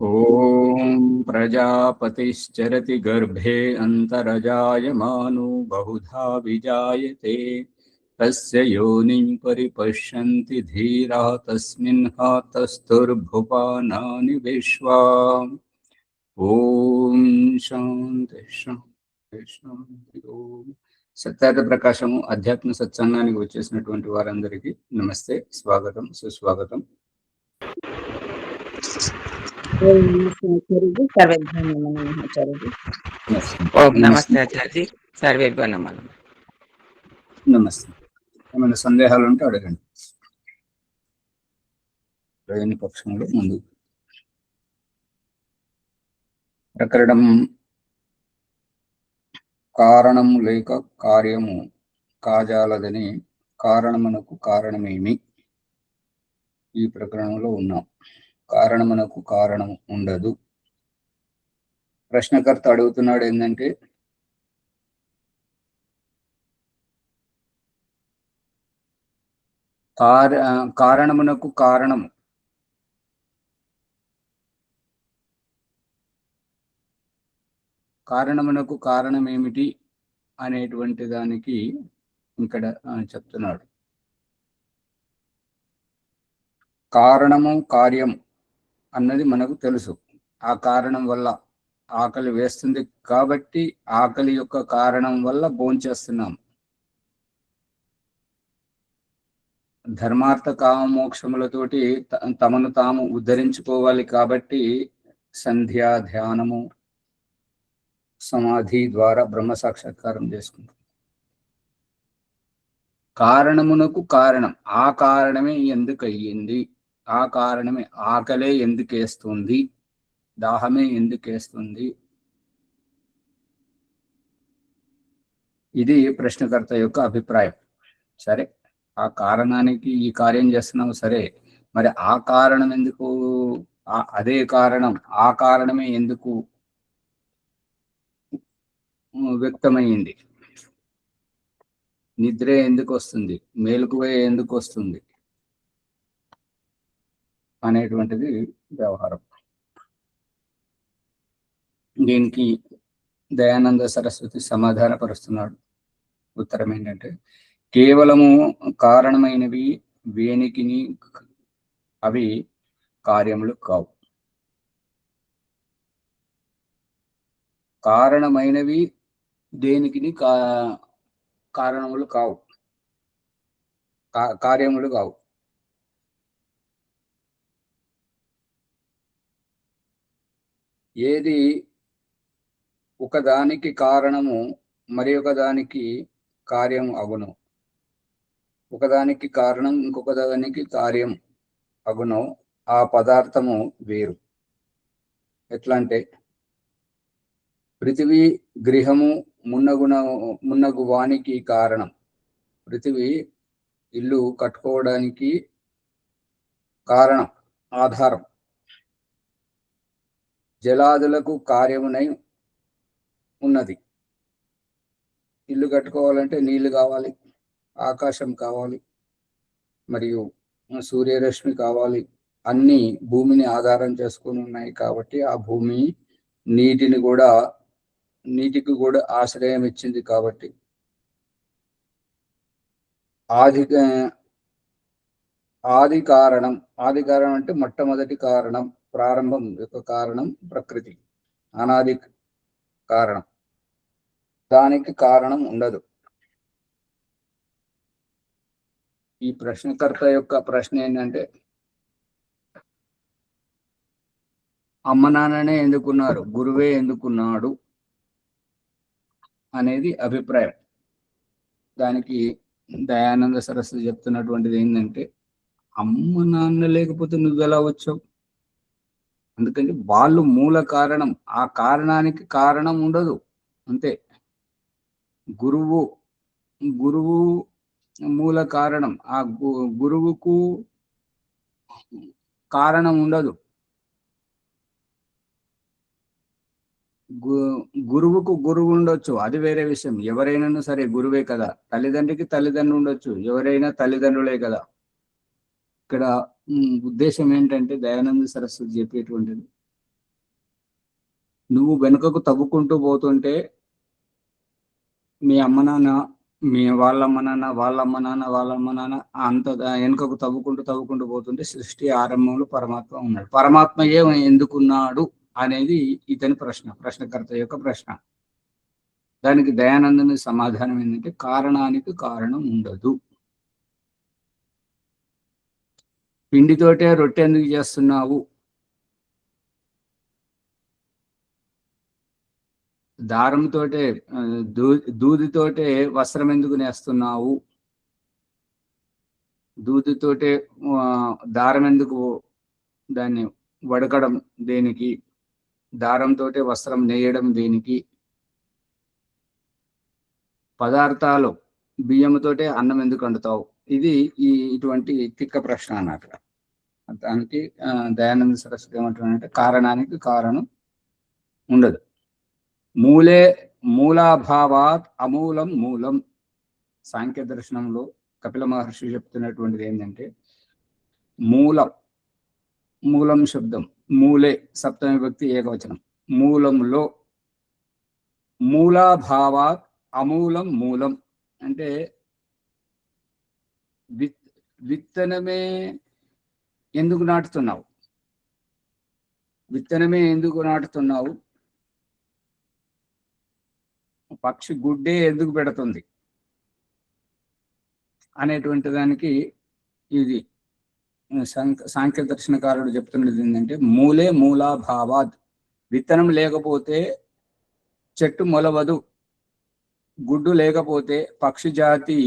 ఓం ప్రజాపతిశ్చరతి గర్భే అంతరజాయమానో బహుధా విజాయతే తస్య యోనిం పరిపశ్యంతి ధీరా తస్మిన్ హాతస్థుర్భువానాని విశ్వా. ఓం శాంతి శాంతి శాంతి. ఓం సత్యార్థ ప్రకాశము అధ్యాత్మ సత్సంగానికి వచ్చేసినటువంటి వారందరికీ నమస్తే, స్వాగతం, సుస్వాగతం. నమస్తే ఆచార్య, సర్వేభ్యో నమః. నమస్తే. ఏమైనా సందేహాలు ఉంటే అడగండి. లేని పక్షంలో ముందు ప్రకరణం కారణము లేక కార్యము కాజాలదని కారణమునకు కారణమేమి ఈ ప్రకరణంలో ఉన్నాం. కారణమునకు కారణం ఉండదు. ప్రశ్నకర్త అడుగుతున్నాడు ఏంటంటే, కారణమునకు కారణము కారణమునకు కారణం ఏమిటి అనేటువంటి దానికి ఇక్కడ చెప్తున్నాడు. కారణము కార్యం అన్నది మనకు తెలుసు. ఆ కారణం వల్ల ఆకలి వేస్తుంది కాబట్టి ఆకలి యొక్క కారణం వల్ల భోంచేస్తున్నాం. ధర్మార్థ కామమోక్షములతోటి తమను తాము ఉద్ధరించుకోవాలి కాబట్టి సంధ్య, ధ్యానము, సమాధి ద్వారా బ్రహ్మ సాక్షాత్కారం చేసుకుంటాం. కారణమునకు కారణం, ఆ కారణమే ఎందుకు అయ్యింది, ఆ కారణమే ఆకలే ఎందుకేస్తుంది, దాహమే ఎందుకేస్తుంది, ఇది ప్రశ్నకర్త యొక్క అభిప్రాయం. సరే, ఆ కారణానికి ఈ కార్యం చేస్తున్నాం, సరే, మరి ఆ కారణం ఎందుకు, అదే కారణం, ఆ కారణమే ఎందుకు వ్యక్తమైంది, నిద్రే ఎందుకు వస్తుంది, మేలుకువే ఎందుకు వస్తుంది అనేటువంటిది వ్యవహారం. దీనికి దయానంద సరస్వతి సమాధానపరుస్తున్నాడు. ఉత్తరం ఏంటంటే, కేవలము కారణమైనవి వేనికిని అవి కార్యములు కావు. కారణమైనవి దేనికిని కారణములు కావు, కార్యములు కావు. ఏది ఒకదానికి కారణము మరి ఒకదానికి కార్యం అగును, ఒకదానికి కారణం ఇంకొక దానికి కార్యం అగును, ఆ పదార్థము వేరు. ఎట్లా అంటే, పృథివీ గృహము మున్నగు వానికి కారణం. పృథివీ ఇల్లు కట్టుకోవడానికి కారణం, ఆధారం. జలాదులకు కార్యమునై ఉన్నది. ఇల్లు కట్టుకోవాలంటే నీళ్లు కావాలి, ఆకాశం కావాలి, మరియు సూర్యరశ్మి కావాలి. అన్ని భూమిని ఆధారం చేసుకుని ఉన్నాయి కాబట్టి ఆ భూమి నీటికి కూడా ఆశ్రయం ఇచ్చింది. కాబట్టి ఆది కారణం అంటే మొట్టమొదటి కారణం, ప్రారంభం యొక్క కారణం ప్రకృతి, అనాది కారణం. దానికి కారణం ఉండదు. ఈ ప్రశ్నకర్త యొక్క ప్రశ్న ఏంటంటే, అమ్మ నాన్ననే ఎందుకున్నారు, గురువే ఎందుకున్నాడు అనేది అభిప్రాయం. దానికి దయానంద సరస్వతి చెప్తున్నటువంటిది ఏంటంటే, అమ్మ నాన్న లేకపోతే నువ్వెలా వచ్చావు? అందుకని వాళ్ళు మూల కారణం, ఆ కారణానికి కారణం ఉండదు, అంతే. గురువు మూల కారణం, ఆ గురువుకు కారణం ఉండదు. గురువుకు గురువు ఉండొచ్చు, అది వేరే విషయం. ఎవరైనా సరే గురువే కదా. తల్లిదండ్రికి తల్లిదండ్రులు ఉండొచ్చు, ఎవరైనా తల్లిదండ్రులే కదా. ఇక్కడ ఉద్దేశం ఏంటంటే, దయానంద సరస్వతి చెప్పేటువంటిది, నువ్వు వెనుకకు తవ్వుకుంటూ పోతుంటే మీ అమ్మ నాన్న, మీ వాళ్ళమ్మ నాన్న, వాళ్ళమ్మ నాన్న, వాళ్ళమ్మ నాన్న అంత వెనుకకు తవ్వుకుంటూ పోతుంటే సృష్టి ఆరంభంలో పరమాత్మ ఉన్నాడు. పరమాత్మ ఎందుకున్నాడు అనేది ఇతని ప్రశ్నకర్త యొక్క ప్రశ్న. దానికి దయానందుని సమాధానం ఏంటంటే కారణానికి కారణం ఉండదు. పిండితోటే రొట్టె ఎందుకు చేస్తున్నావు? దారంతోటే దూదితోటే వస్త్రం ఎందుకు నేస్తున్నావు? దూదితోటే దారం ఎందుకు దాన్ని వడకడం దేనికి? దారంతోటే వస్త్రం నేయడం దేనికి? పదార్థాలు బియ్యంతోటే అన్నం ఎందుకు వండుతావు? ఇది ఇటువంటి తిక్క ప్రశ్న అన్నట్టు. దానికి దయానంద సరస్వతి ఏమంటున్నారంటే కారణానికి కారణం ఉండదు. మూలాభావాత్ అమూలం మూలం. సాంఖ్య దర్శనంలో కపిల మహర్షి చెప్తున్నటువంటిది ఏంటంటే మూలం శబ్దం మూలే సప్తమి విభక్తి ఏకవచనం. మూలంలో మూలాభావాత్ అమూలం మూలం అంటే విత్తనమే ఎందుకు నాటుతున్నావు? విత్తనమే ఎందుకు నాటుతున్నావు? పక్షి గుడ్డే ఎందుకు పెడుతుంది అనేటువంటి దానికి ఇది సాంఖ్య దర్శనకారుడు చెప్తున్నది ఏంటంటే మూలాభావాత్. విత్తనం లేకపోతే చెట్టు మొలవదు, గుడ్డు లేకపోతే పక్షి జాతి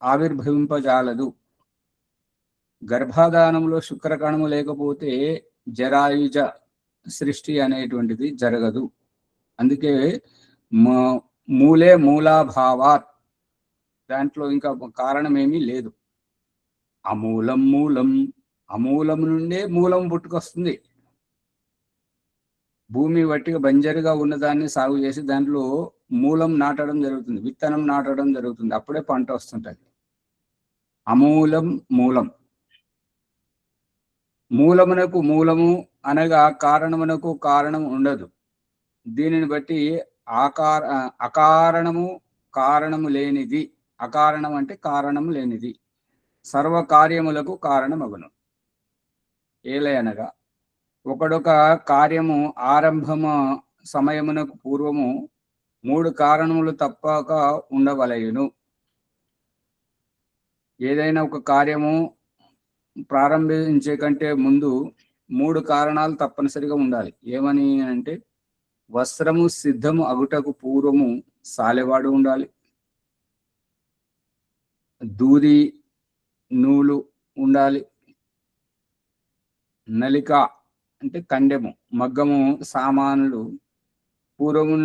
ఆవిర్భవింపజాలదు, గర్భాధానంలో శుక్రకణము లేకపోతే జరాయుజ సృష్టి అనేటువంటిది జరగదు. అందుకే మూలాభావాత్, దాంట్లో ఇంకా కారణం ఏమీ లేదు. అమూలం అమూలం నుండే మూలం పుట్టుకొస్తుంది. భూమి వట్టిగా బంజరుగా ఉన్నదాన్ని సాగు చేసి దాంట్లో మూలం నాటడం జరుగుతుంది, విత్తనం నాటడం జరుగుతుంది, అప్పుడే పంట వస్తుంటది. అమూలం మూలమునకు మూలము అనగా కారణమునకు కారణం ఉండదు. దీనిని బట్టి అకారణము కారణము లేనిది. అకారణం అంటే కారణము లేనిది సర్వ కార్యములకు కారణమగును. ఏలయనగా ఒకడొక కార్యము ఆరంభము సమయమునకు పూర్వము 3 కారణములు తప్పక ఉండవలయును. ఏదైనా ఒక కార్యము ప్రారంభించే కంటే ముందు 3 కారణాలు తప్పనిసరిగా ఉండాలి. ఏమని అంటే వస్త్రము సిద్ధము అగుటకు పూర్వము సాలెవాడు ఉండాలి, దూది నూలు ఉండాలి, నలిక అంటే కండెము, మగ్గము సామానులు పూర్వము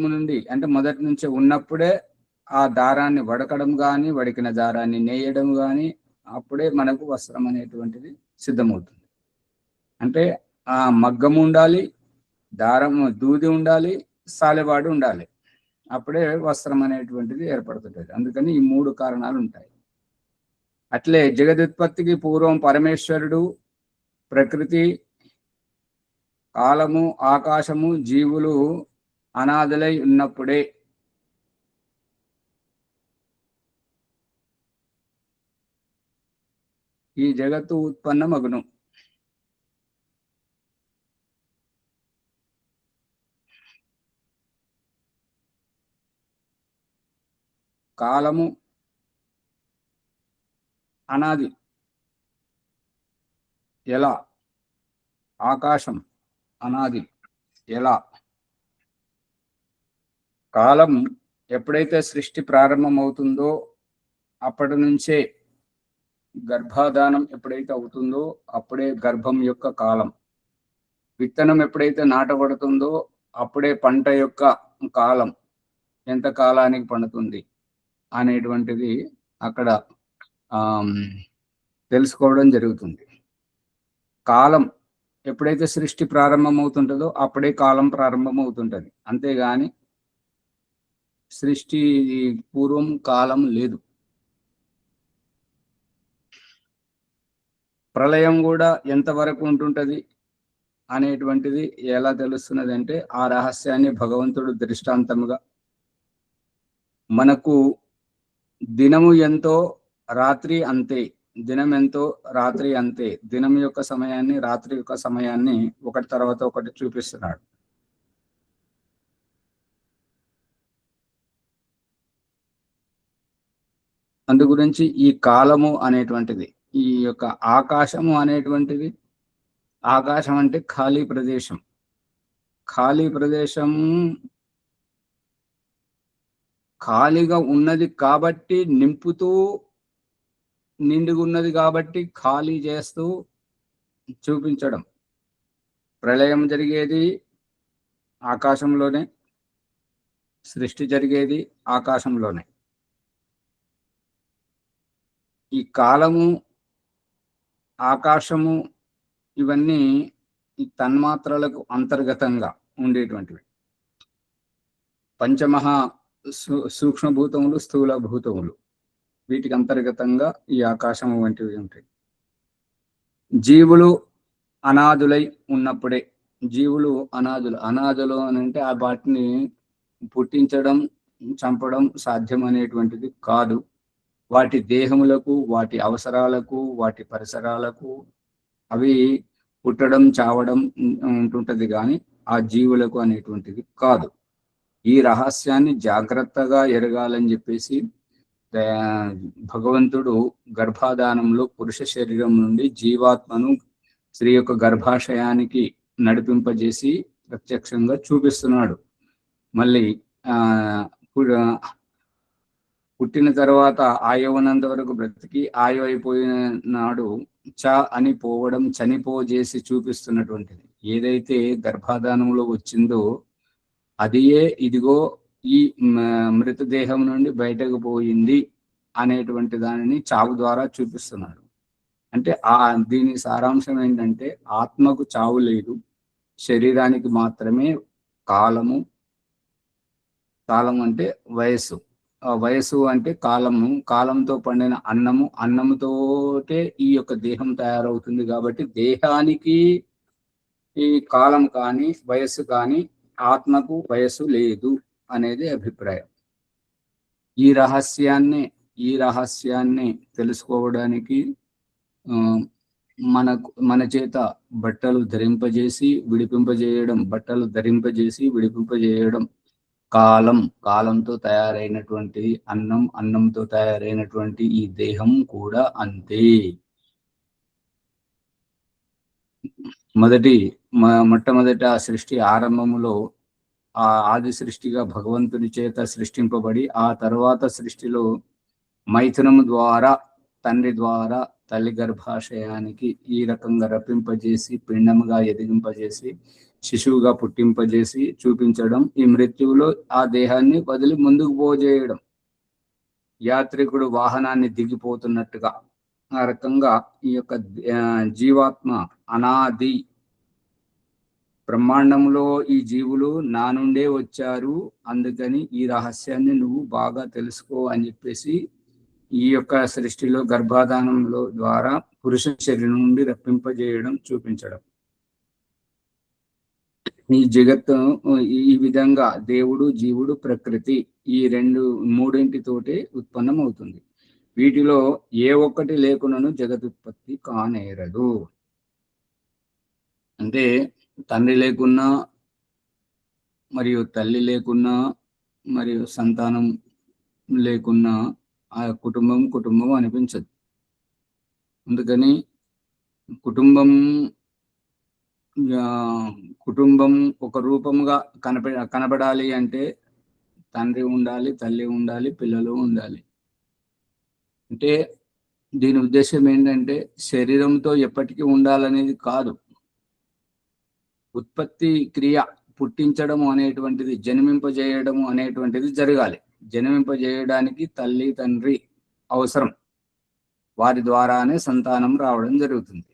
నుండి అంటే మొదటి నుంచే ఉన్నప్పుడే ఆ దారాన్ని వడకడం కానీ వడికిన దారాన్ని నేయడం కానీ అప్పుడే మనకు వస్త్రం అనేటువంటిది సిద్ధమవుతుంది. అంటే ఆ మగ్గము ఉండాలి, దూది ఉండాలి, సాలెవాడు ఉండాలి, అప్పుడే వస్త్రం అనేటువంటిది ఏర్పడుతుంటది. అందుకని ఈ 3 కారణాలు ఉంటాయి. అట్లే జగదుత్పత్తికి పూర్వం పరమేశ్వరుడు, ప్రకృతి, కాలము, ఆకాశము, జీవులు అనాథలై ఉన్నప్పుడే ఈ జగత్తు ఉత్పన్నమగును. కాలము అనాది ఎలా? ఆకాశం అనాది ఎలా? కాలం ఎప్పుడైతే సృష్టి ప్రారంభమవుతుందో అప్పటి నుంచే గర్భాధానం ఎప్పుడైతే అవుతుందో అప్పుడే గర్భం యొక్క కాలం. విత్తనం ఎప్పుడైతే నాటబడుతుందో అప్పుడే పంట యొక్క కాలం, ఎంత కాలానికి పండుతుంది అనేటువంటిది అక్కడ తెలుసుకోవడం జరుగుతుంది. కాలం ఎప్పుడైతే సృష్టి ప్రారంభమవుతుంటుందో అప్పుడే కాలం ప్రారంభమవుతుంటది. అంతేగాని సృష్టి పూర్వం కాలం లేదు. ప్రళయం కూడా ఎంతవరకు ఉంటుంటది? అనేటువంటిది ఎలా తెలుస్తున్నది అంటే, ఆ రహస్యాన్ని భగవంతుడు దృష్టాంతముగా మనకు దినము ఎంతో రాత్రి అంతే, దినం ఎంతో రాత్రి అంతే, దినం యొక్క సమయాన్ని రాత్రి యొక్క సమయాన్ని ఒకటి తర్వాత ఒకటి చూపిస్తున్నాడు. అందు గురించి ఈ కాలము అనేటువంటిది, ఈ యొక్క ఆకాశము అనేటువంటిది, ఆకాశం అంటే ఖాళీ ప్రదేశం. ఖాళీ ప్రదేశం ఖాళీగా ఉన్నది కాబట్టి నింపుతూ, నిండుగున్నది కాబట్టి ఖాళీ చేస్తూ చూపించడం. ప్రళయం జరిగేది ఆకాశంలోనే, సృష్టి జరిగేది ఆకాశంలోనే. ఈ కాలము, ఆకాశము ఇవన్నీ ఈ తన్మాత్రలకు అంతర్గతంగా ఉండేటువంటివి. పంచమహా సూక్ష్మభూతములు, స్థూల భూతములు, వీటికి అంతర్గతంగా ఈ ఆకాశము వంటివి ఉంటాయి. జీవులు అనాథులై ఉన్నప్పుడే, జీవులు అనాథులు అని అంటే ఆ వాటిని పుట్టించడం, చంపడం సాధ్యం అనేటువంటిది కాదు. వాటి దేహములకు, వాటి అవసరాలకు, వాటి పరిసరాలకు అవి పుట్టడం, చావడం ఉంటుంటది కానీ ఆ జీవులకు అనేటువంటిది కాదు. ఈ రహస్యాన్ని జాగ్రత్తగా ఎరగాలని చెప్పేసి భగవంతుడు గర్భాధానంలో పురుష శరీరం నుండి జీవాత్మను స్త్రీ యొక్క గర్భాశయానికి నడిపింపజేసి ప్రత్యక్షంగా చూపిస్తున్నాడు. మళ్ళీ పుట్టిన తర్వాత ఆయవనంత వరకు బ్రతికి ఆయు అయిపోయిన నాడు అని పోవడం, చనిపోజేసి చూపిస్తున్నటువంటిది ఏదైతే గర్భాధానంలో వచ్చిందో అదియే ఇదిగో ఈ మృతదేహం నుండి బయటకు పోయింది అనేటువంటి దానిని చావు ద్వారా చూపిస్తున్నాడు. అంటే దీని సారాంశం ఏంటంటే, ఆత్మకు చావు లేదు, శరీరానికి మాత్రమే కాలము. కాలం అంటే వయస్సు, వయస్సు అంటే కాలము, కాలంతో పండిన అన్నము, అన్నముతోటే ఈ యొక్క దేహం తయారవుతుంది. కాబట్టి దేహానికి ఈ కాలం కానీ వయస్సు కానీ, ఆత్మకు వయస్సు లేదు అనేది అభిప్రాయం. ఈ రహస్యాన్ని తెలుసుకోవడానికి మన చేత బట్టలు ధరింపజేసి విడిపింపజేయడం, బట్టలు ధరింపజేసి విడిపింపజేయడం కాలంతో తయారైనటువంటి అన్నంతో తయారైనటువంటి ఈ దేహం కూడా అంతే. మొట్టమొదట సృష్టి ఆరంభములో ఆ ఆది సృష్టిగా భగవంతుని చేత సృష్టింపబడి, ఆ తర్వాత సృష్టిలో మైథునము ద్వారా, తండ్రి ద్వారా తల్లి గర్భాశయానికి ఈ రకంగా రప్పింపజేసి, పిండముగా ఎదిగింపజేసి, శిశువుగా పుట్టింపజేసి చూపించడం, ఈ మృత్యువులో ఆ దేహాన్ని వదిలి ముందుకు పోజేయడం, యాత్రికుడు వాహనాన్ని దిగిపోతున్నట్టుగా. ఆ రకంగా ఈ యొక్క జీవాత్మ అనాది. బ్రహ్మాండంలో ఈ జీవులు నా నుండే వచ్చారు, అందుకని ఈ రహస్యాన్ని నువ్వు బాగా తెలుసుకో అని చెప్పేసి ఈ యొక్క సృష్టిలో గర్భాధానంలో ద్వారా పురుష శరీరం నుండి రప్పింపజేయడం, చూపించడం. ఈ జగత్తు ఈ విధంగా దేవుడు, జీవుడు, ప్రకృతి ఈ మూడింటితోటే ఉత్పన్నం అవుతుంది. వీటిలో ఏ ఒక్కటి లేకునను జగదుత్పత్తి కానేరదు. అంటే తండ్రి లేకున్నా, మరియు తల్లి లేకున్నా, మరియు సంతానం లేకున్నా ఆ కుటుంబం అనిపించదు. అందుకని కుటుంబం ఒక రూపముగా కనబడాలి అంటే తండ్రి ఉండాలి, తల్లి ఉండాలి, పిల్లలు ఉండాలి. అంటే దీని ఉద్దేశం ఏంటంటే శరీరంతో ఎప్పటికీ ఉండాలనేది కాదు. ఉత్పత్తి క్రియ, పుట్టించడము అనేటువంటిది, జన్మింపజేయడము అనేటువంటిది జరగాలి. జన్మింపజేయడానికి తల్లి తండ్రి అవసరం. వారి ద్వారానే సంతానం రావడం జరుగుతుంది.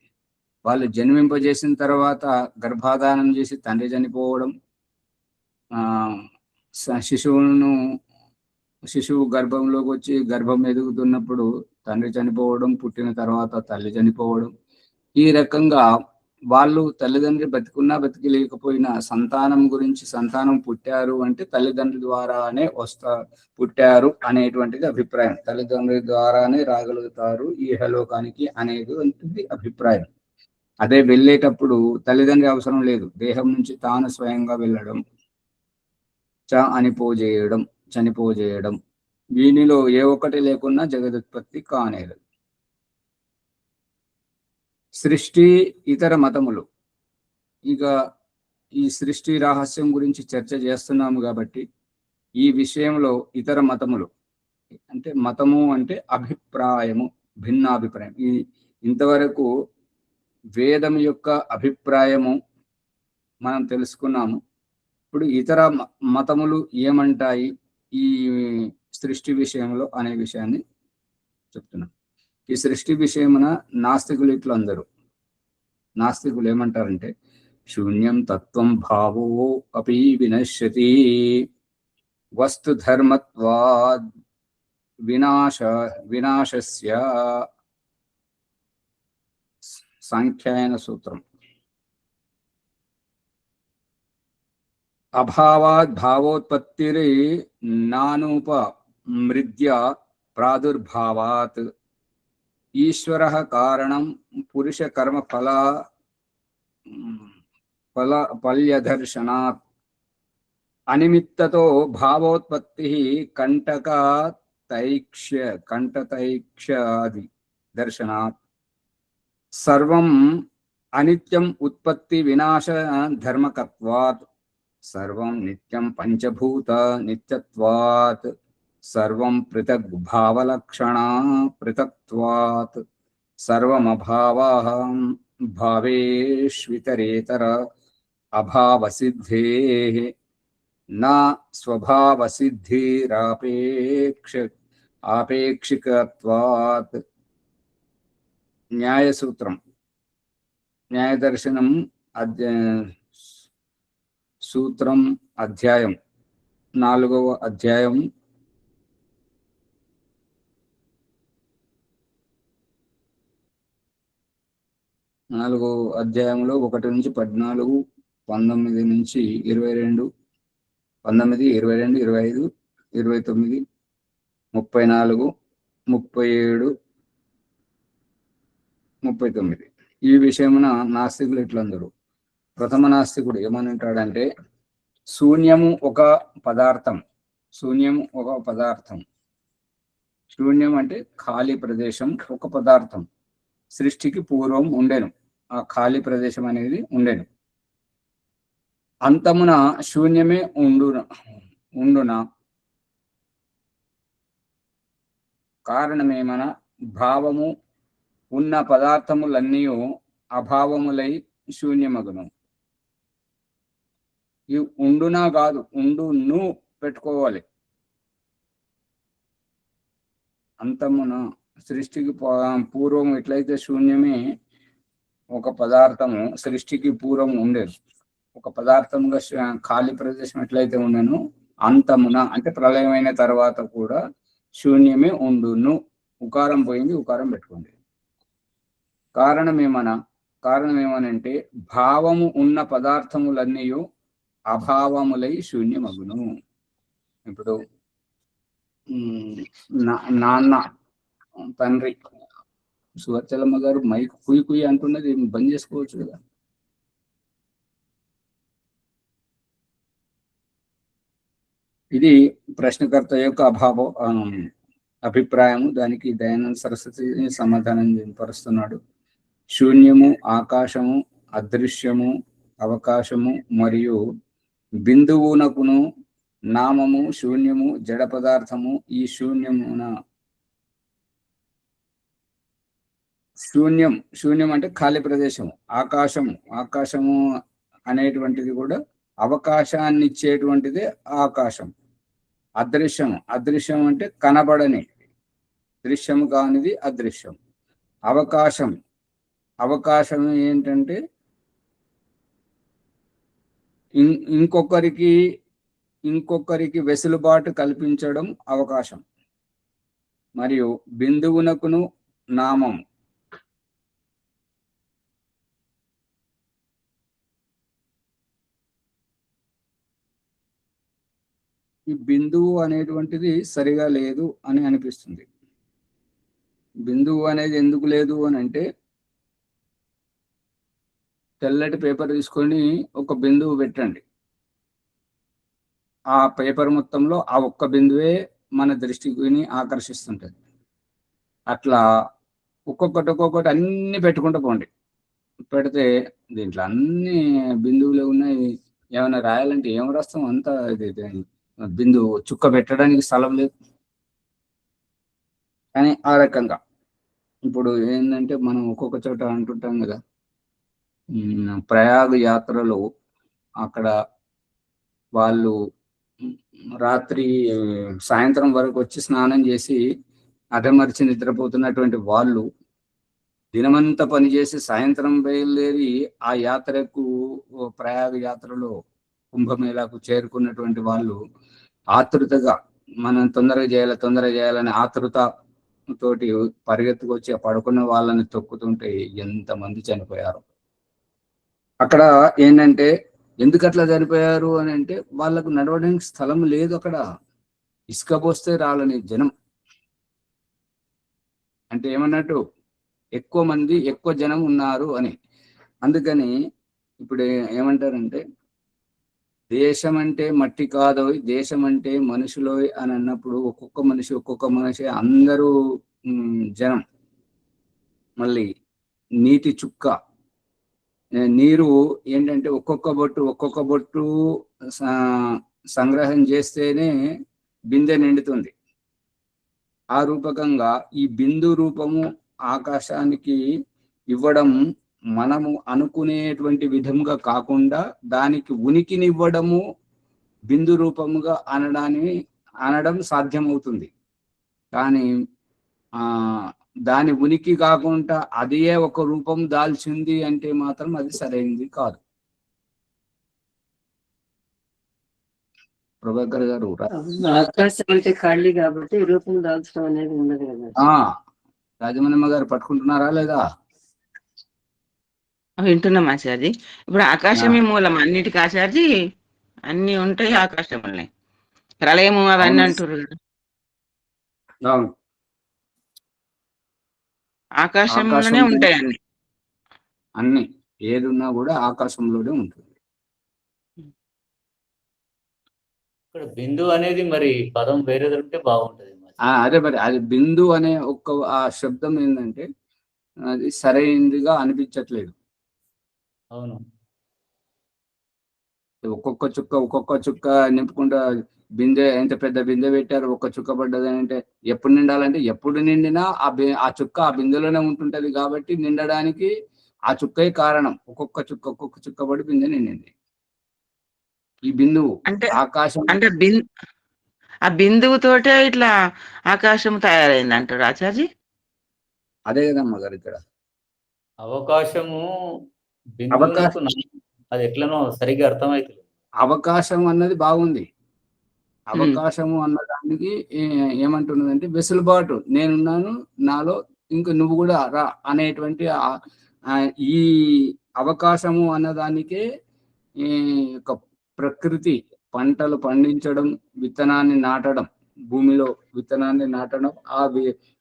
వాళ్ళు జన్మింపజేసిన తర్వాత గర్భాధానం చేసి తండ్రి చనిపోవడం, శిశువు గర్భంలోకి వచ్చి గర్భం ఎదుగుతున్నప్పుడు తండ్రి చనిపోవడం, పుట్టిన తర్వాత తల్లి చనిపోవడం, ఈ రకంగా వాళ్ళు తల్లిదండ్రి బతికున్నా బతికి లేకపోయినా సంతానం గురించి, సంతానం పుట్టారు అంటే తల్లిదండ్రుల ద్వారానే పుట్టారు అనేటువంటిది అభిప్రాయం. తల్లిదండ్రుల ద్వారానే రాగలుగుతారు ఈ ఇహలోకానికి అనేది అభిప్రాయం. అదే వెళ్ళేటప్పుడు తల్లిదండ్రి అవసరం లేదు, దేహం నుంచి తాను స్వయంగా వెళ్ళడం, చనిపోజేయడం, వీనిలో ఏ ఒక్కటి లేకున్నా జగదుత్పత్తి కానేదు. సృష్టి, ఇతర మతములు. ఇక ఈ సృష్టి రహస్యం గురించి చర్చ చేస్తున్నాము కాబట్టి ఈ విషయంలో ఇతర మతములు అంటే, మతము అంటే అభిప్రాయము, భిన్నాభిప్రాయం. ఇంతవరకు వేదం యొక్క అభిప్రాయము మనం తెలుసుకున్నాము. ఇప్పుడు ఇతర మతములు ఏమంటాయి ఈ సృష్టి విషయంలో అనే విషయాన్ని చెప్తున్నాం. ఈ సృష్టి విషయమున నాస్తికులు ఏమంటారంటే, శూన్యం తత్వం భావో అపి వినశ్యతి, వస్తు ధర్మత్వాద్ వినాశస్య. సాంఖ్యాయన సూత్రం. అభావాద్ భావోత్పత్తిరి నానుపమృద్య ప్రాదుర్భావాత్. ఈశ్వర కారణం పురుష కర్మ ఫల్యదర్శనాత్. అనిమిత్తతో భావోత్పత్తి కంటతైక్ష్యాది దర్శనాత్. సర్వం అనిత్యం ఉత్పత్తి వినాశ ధర్మకత్వాత్. సర్వం నిత్యం పంచభూత నిత్యత్వాత్. సర్వం పృథగ్ భావలక్షణ పృథక్త్వాత్. సర్వమభావం భావేష్వితరేతర అభావసిద్ధేః నా స్వభావసిద్ధిరాపేక్షికత్వాత్. న్యాయసూత్రం. న్యాయదర్శనం సూత్రం అధ్యాయం 4వ అధ్యాయం 4వ అధ్యాయంలో 1 నుంచి 14, 19 నుంచి 22, 19, 22, 25, 29, 34, 37, 39 ఈ విషయమున నాస్తికులు ఇట్లందరూ. ప్రథమ నాస్తికుడు ఏమనంటాడంటే, శూన్యము ఒక పదార్థం. శూన్యం అంటే ఖాళీ ప్రదేశం, ఒక పదార్థం. సృష్టికి పూర్వం ఉండెను, ఆ ఖాళీ ప్రదేశం అనేది ఉండెను. అంతమున శూన్యమే ఉండున. కారణమేమన భావము ఉన్న పదార్థములన్నీ అభావములై శూన్యమగును. ఈ ఉండునా కాదు, ఉండును పెట్టుకోవాలి. అంతమున సృష్టికి పూర్వం ఎట్లయితే శూన్యమే ఒక పదార్థము సృష్టికి పూర్వం ఉండేది, ఒక పదార్థంగా ఖాళీ ప్రదేశం ఎట్లయితే ఉండేను, అంతమున అంటే ప్రళయమైన తర్వాత కూడా శూన్యమే ఉండును. ఉకారం పోయింది, ఉకారం పెట్టుకోండి. కారణమేమనంటే భావము ఉన్న పదార్థములన్నీ అభావములై శూన్యమగును. ఇప్పుడు నాన్న, తండ్రి, సువర్చలమ్మ గారు మైక్ కుయ్యి అంటున్నది, బంద్ చేసుకోవచ్చు కదా. ఇది ప్రశ్నకర్త యొక్క అభిప్రాయము. దానికి దయానంద సరస్వతి సమాధానం పరుస్తున్నాడు. శూన్యము, ఆకాశము, అదృశ్యము, అవకాశము మరియు బిందువునకును నామము, శూన్యము, జడ పదార్థము. ఈ శూన్యం అంటే ఖాళీ ప్రదేశము. ఆకాశము అనేటువంటిది కూడా అవకాశాన్ని ఇచ్చేటువంటిదే ఆకాశం. అదృశ్యం అంటే కనబడని, దృశ్యము కానిది అదృశ్యం. అవకాశం ఏంటంటే ఇంకొకరికి వెసులుబాటు కల్పించడం అవకాశం. మరియు బిందువునకును నామం, ఈ బిందువు అనేటువంటిది సరిగా లేదు అని అనిపిస్తుంది. బిందువు అనేది ఎందుకు లేదు అని అంటే, తెల్లటి పేపర్ తీసుకొని ఒక బిందువు పెట్టండి, ఆ పేపర్ మొత్తంలో ఆ ఒక్క బిందువే మన దృష్టిని ఆకర్షిస్తుంటది. అట్లా ఒక్కొక్కటి అన్ని పెట్టుకుంటూ పోండి. పెడితే దీంట్లో అన్ని బిందువులు ఉన్నాయి, ఏమైనా రాయాలంటే ఏం రాస్తాం, అంతా బిందువు చుక్క పెట్టడానికి స్థలం లేదు. కానీ ఆ రకంగా ఇప్పుడు ఏంటంటే మనం ఒక్కొక్క చోట అంటుంటాం కదా, ప్రయాగ యాత్రలో అక్కడ వాళ్ళు రాత్రి సాయంత్రం వరకు వచ్చి స్నానం చేసి అదమర్చి నిద్రపోతున్నటువంటి వాళ్ళు దినమంతా పనిచేసి సాయంత్రం బయలుదేరి ఆ యాత్రకు, ప్రయాగ యాత్రలో కుంభమేళాకు చేరుకున్నటువంటి వాళ్ళు ఆతృతగా మనం తొందరగా చేయాలని ఆతృత తోటి పరిగెత్తుకొచ్చి పడుకున్న వాళ్ళని తొక్కుతుంటే ఎంతమంది చనిపోయారు. అక్కడ ఏంటంటే ఎందుకు అట్లా చనిపోయారు అని అంటే, వాళ్ళకు నడవడానికి స్థలం లేదు. అక్కడ ఇసుక పోస్తే రాలని జనం. అంటే ఏమన్నట్టు, ఎక్కువ మంది ఎక్కువ జనం ఉన్నారు అని. అందుకని ఇప్పుడు ఏమంటారంటే, దేశం అంటే మట్టి కాదోయ్, దేశం అంటే మనుషులోయ్ అని అన్నప్పుడు ఒక్కొక్క మనిషి అందరూ జనం. మళ్ళీ నీటి చుక్క, నీరు ఏంటంటే ఒక్కొక్క బొట్టు సంగ్రహం చేస్తేనే బిందె నిండుతుంది. ఆ రూపకంగా ఈ బిందు రూపము ఆకాశానికి ఇవ్వడం మనము అనుకునేటువంటి విధంగా కాకుండా, దానికి ఉనికినివ్వడము బిందు రూపముగా అనడం సాధ్యమవుతుంది. కానీ దాని ఉనికి కాకుండా అదే ఒక రూపం దాల్చింది అంటే మాత్రం అది సరైనది కాదు. ప్రభాకర్ గారు, ఆకాశం అంటే ఖాళీ కాబట్టి రూపం దాల్చడం అనేది ఉండదు కదా. రాజమణమ్మ గారు పట్టుకుంటున్నారా లేదా? వింటున్నాం ఆచార్జీ. ఇప్పుడు ఆకాశమే మూలం అన్నిటికీ ఆచార్జీ, అన్ని ఉంటాయి ఆకాశంలోనే. ప్రళయము అవన్నీ అంటారు కదా, ఆకాశంలోనే ఉంటాయి అన్ని. అన్ని ఏదున్నా కూడా ఆకాశంలోనే ఉంటుంది. ఇక్కడ బిందు అనేది మరి పదం వేరేది ఉంటే బాగుంటది. అదే మరి అది బిందు అనే ఆ శబ్దం ఏంటంటే అది సరైనదిగా అనిపించట్లేదు. అవును, ఒక్కొక్క చుక్క నింపుకుంటా బిందె, ఎంత పెద్ద బిందె పెట్టారు, ఒక్క చుక్క పడ్డది అంటే ఎప్పుడు నిండాలంటే, ఎప్పుడు నిండినా ఆ చుక్క ఆ బిందెలోనే ఉంటుంటది. కాబట్టి నిండడానికి ఆ చుక్కే కారణం. ఒక్కొక్క చుక్క పడి బిందె నిండింది. ఈ బిందువు అంటే ఆకాశం అంటే ఆ బిందువుతోటే ఇట్లా ఆకాశం తయారైంది అంటారు ఆచార్జీ. అదే కదమ్మా గారు, ఇక్కడ అవకాశము అది ఎట్లనో సరిగ్గా అర్థమైతుంది. అవకాశం అన్నది బాగుంది. అవకాశము అన్నదానికి ఏమంటున్నదంటే వెసులుబాటు, నేనున్నాను, నాలో ఇంకా నువ్వు కూడా రా అనేటువంటి ఈ అవకాశము అన్నదానికే ఒక ప్రకృతి పంటలు పండించడం, విత్తనాన్ని నాటడం, భూమిలో విత్తనాన్ని నాటడం, ఆ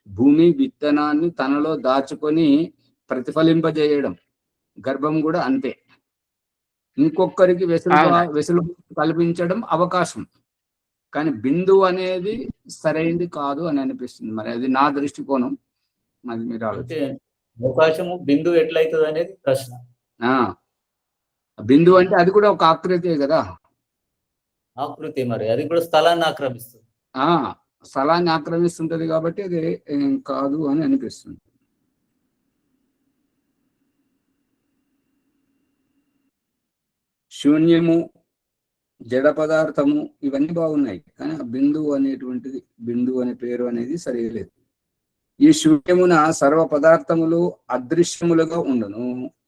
భూమి విత్తనాన్ని తనలో దాచుకొని ప్రతిఫలింపజేయడం, గర్భం కూడా అంతే. ఇంకొకరికి వెసులు కల్పించడం అవకాశం. కానీ బిందువు అనేది సరైనది కాదు అని అనిపిస్తుంది. మరి అది నా దృష్టికోణం, అది మీరు అవకాశము బిందువు ఎట్లయితుంది అనేది ప్రశ్న. బిందువు అంటే అది కూడా ఒక ఆకృతే కదా, ఆకృతి. మరి అది కూడా స్థలాన్ని ఆక్రమిస్తుంది. స్థలాన్ని ఆక్రమిస్తుంటది కాబట్టి అది కాదు అని అనిపిస్తుంది. శూన్యము, జడ పదార్థము ఇవన్నీ బాగున్నాయి, కానీ ఆ బిందువు అనేటువంటిది, బిందువు అనే పేరు అనేది సరిగలేదు. ఈ శూన్యమున సర్వ పదార్థములు అదృశ్యములుగా ఉండును.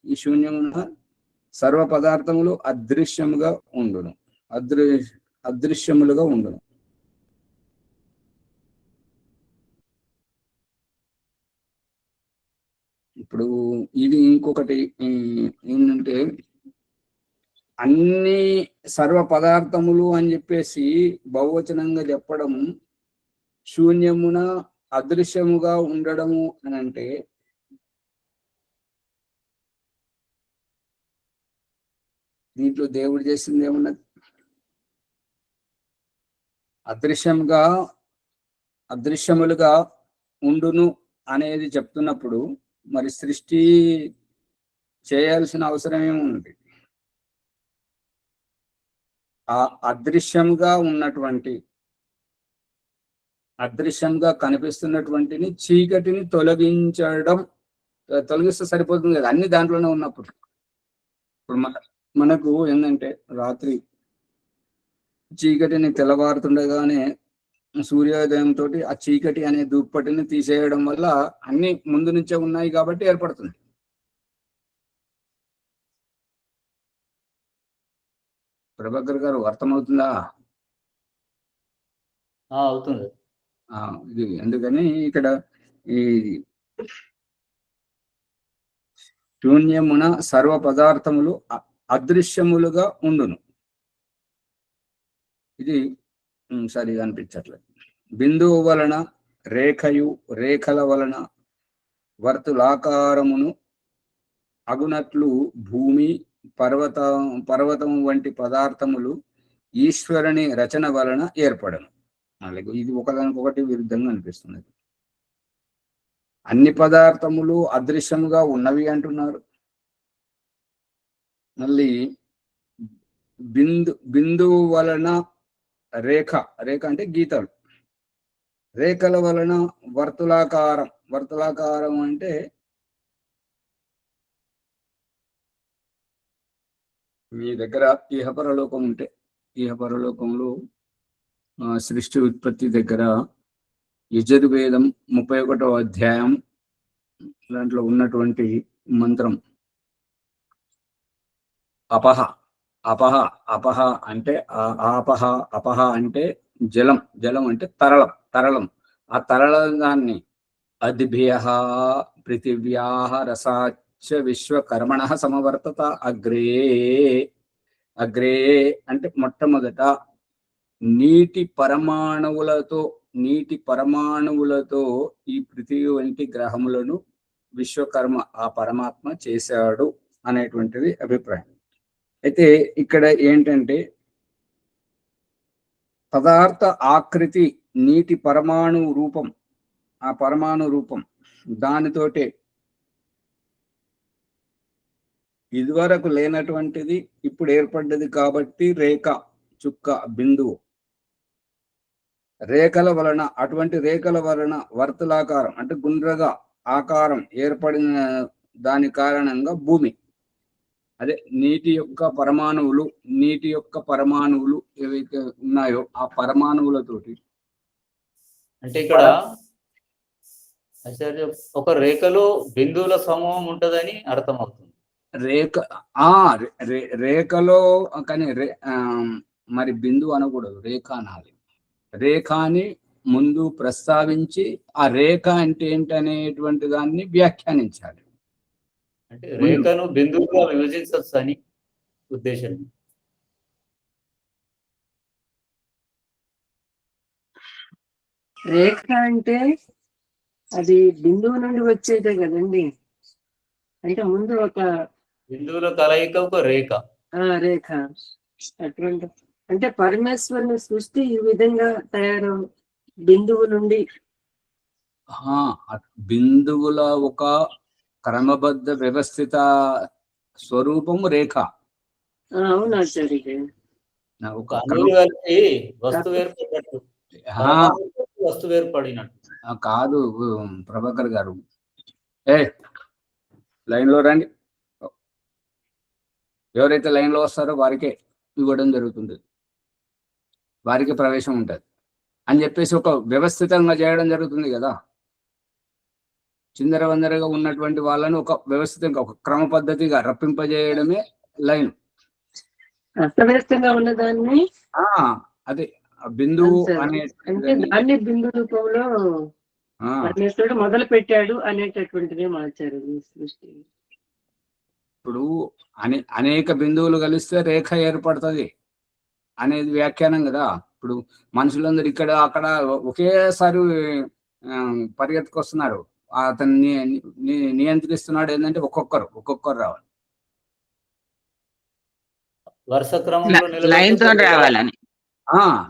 ఈ శూన్యమున సర్వ పదార్థములు అదృశ్యముగా ఉండును, అదృశ్యములుగా ఉండును. ఇప్పుడు ఇది ఇంకొకటి ఏంటంటే, అన్ని సర్వ పదార్థములు అని చెప్పేసి బహువచనంగా చెప్పడం శూన్యమున అదృశ్యముగా ఉండడము అని అంటే దీంట్లో దేవుడు చేసింది ఏమున్నది? అదృశ్యములుగా ఉండును అనేది చెప్తున్నప్పుడు మరి సృష్టి చేయాల్సిన అవసరం ఏముంది? ఆ అదృశ్యంగా కనిపిస్తున్నటువంటిని చీకటిని తొలగిస్తే సరిపోతుంది కదా, అన్ని దాంట్లోనే ఉన్నప్పుడు. ఇప్పుడు మనకు ఏంటంటే రాత్రి చీకటిని తెల్లవారుతుండగానే సూర్యోదయంతో ఆ చీకటి అనే దుప్పటిని తీసేయడం వల్ల అన్ని ముందు నుంచే ఉన్నాయి కాబట్టి ఏర్పడుతుంది. ప్రభాకర్ గారు అర్థమవుతుందా? అవుతుంది. ఇది ఎందుకని ఇక్కడ ఈ శూన్యమున సర్వ పదార్థములు అదృశ్యములుగా ఉండును. ఇది సరిగా అనిపించట్లేదు. బిందువు వలన రేఖయు, రేఖల వలన వర్తులాకారమును అగునట్లు భూమి, పర్వతం వంటి పదార్థములు ఈశ్వరుని రచన వలన ఏర్పడను. అలాగే ఇది ఒకదానికొకటి విరుద్ధంగా అనిపిస్తుంది. అన్ని పదార్థములు అదృశ్యంగా ఉన్నవి అంటున్నారు. మళ్ళీ బిందువు వలన రేఖ అంటే గీతలు, రేఖల వలన వర్తులాకారం అంటే మీ దగ్గర ఈహపరలోకం ఉంటే ఈహపరలోకంలో సృష్టి ఉత్పత్తి దగ్గర యజుర్వేదం 31వ అధ్యాయం దాంట్లో ఉన్నటువంటి మంత్రం అపహ అంటే అపహ అంటే జలం అంటే తరళం. ఆ తరళాన్ని అద్భ్యః పృథివ్యాః రసాచ్చ విశ్వకర్మణః సమవర్తత అగ్రే అంటే మొట్టమొదట నీటి పరమాణువులతో ఈ పృథివీ వంటి గ్రహములను విశ్వకర్మ ఆ పరమాత్మ చేశాడు అనేటువంటిది అభిప్రాయం. అయితే ఇక్కడ ఏంటంటే పదార్థ ఆకృతి నీటి పరమాణు రూపం, ఆ పరమాణు రూపం దానితోటే ఇదివరకు లేనటువంటిది ఇప్పుడు ఏర్పడ్డది కాబట్టి రేఖ, చుక్క, బిందువు. అటువంటి రేఖల వలన వర్తులాకారం అంటే గుండ్రగా ఆకారం ఏర్పడిన దాని కారణంగా భూమి, అదే నీటి యొక్క పరమాణువులు ఏవైతే ఉన్నాయో ఆ పరమాణువులతోటి. అంటే ఇక్కడ ఒక రేఖలో బిందువుల సమూహం ఉంటదని అర్థమవుతుంది. రేఖలో కానీ మరి బిందువు అనకూడదు, రేఖ అనాలి. రేఖని ముందు ప్రస్తావించి ఆ రేఖ అంటే ఏంటనేటువంటి దాన్ని వ్యాఖ్యానించాలి. అంటే రేఖను బిందువుగా విభజించవచ్చు అని ఉద్దేశం. రేఖ అంటే అది బిందువు నుండి వచ్చేదే కదండి. అంటే ముందు ఒక బిందువుల కలయిక ఒక రేఖ. అటువంటి అంటే పరమేశ్వరుని సృష్టి ఈ విధంగా తయారు బిందువు నుండి. బిందువుల ఒక క్రమబద్ధ వ్యవస్థిత స్వరూపము రేఖ. అవునా సరే. వస్తువు ఏర్పడినట్టు కాదు ప్రభాకర్ గారు, లైన్ లో రండి. ఎవరైతే లైన్ లో వస్తారో వారికే ఇవ్వడం జరుగుతుంది, వారికి ప్రవేశం ఉంటుంది అని చెప్పేసి ఒక వ్యవస్థితంగా చేయడం జరుగుతుంది కదా. చిందరవందరగా ఉన్నటువంటి వాళ్ళని ఒక వ్యవస్థితంగా ఒక క్రమ పద్ధతిగా రప్పింపజేయడమే లైన్. అస్తవ్యస్తంగా ఉన్నదాన్ని అదే బిందువు అనే అన్ని బిందు రూపంలో పరమేశ్వరుడు మొదలు పెట్టాడు అనేటటువంటిదే మార్చారు సృష్టి. ఇప్పుడు అనేక బిందువులు కలిస్తే రేఖ ఏర్పడుతుంది అనేది వ్యాఖ్యానం కదా. ఇప్పుడు మనుషులందరూ ఇక్కడ అక్కడ ఒకేసారి పరిగెత్తుకొస్తున్నారు. అతన్ని నియంత్రిస్తున్నాడు ఏంటంటే ఒక్కొక్కరు రావాలి, వరుస క్రమంలో లైన్ తో రావాలని.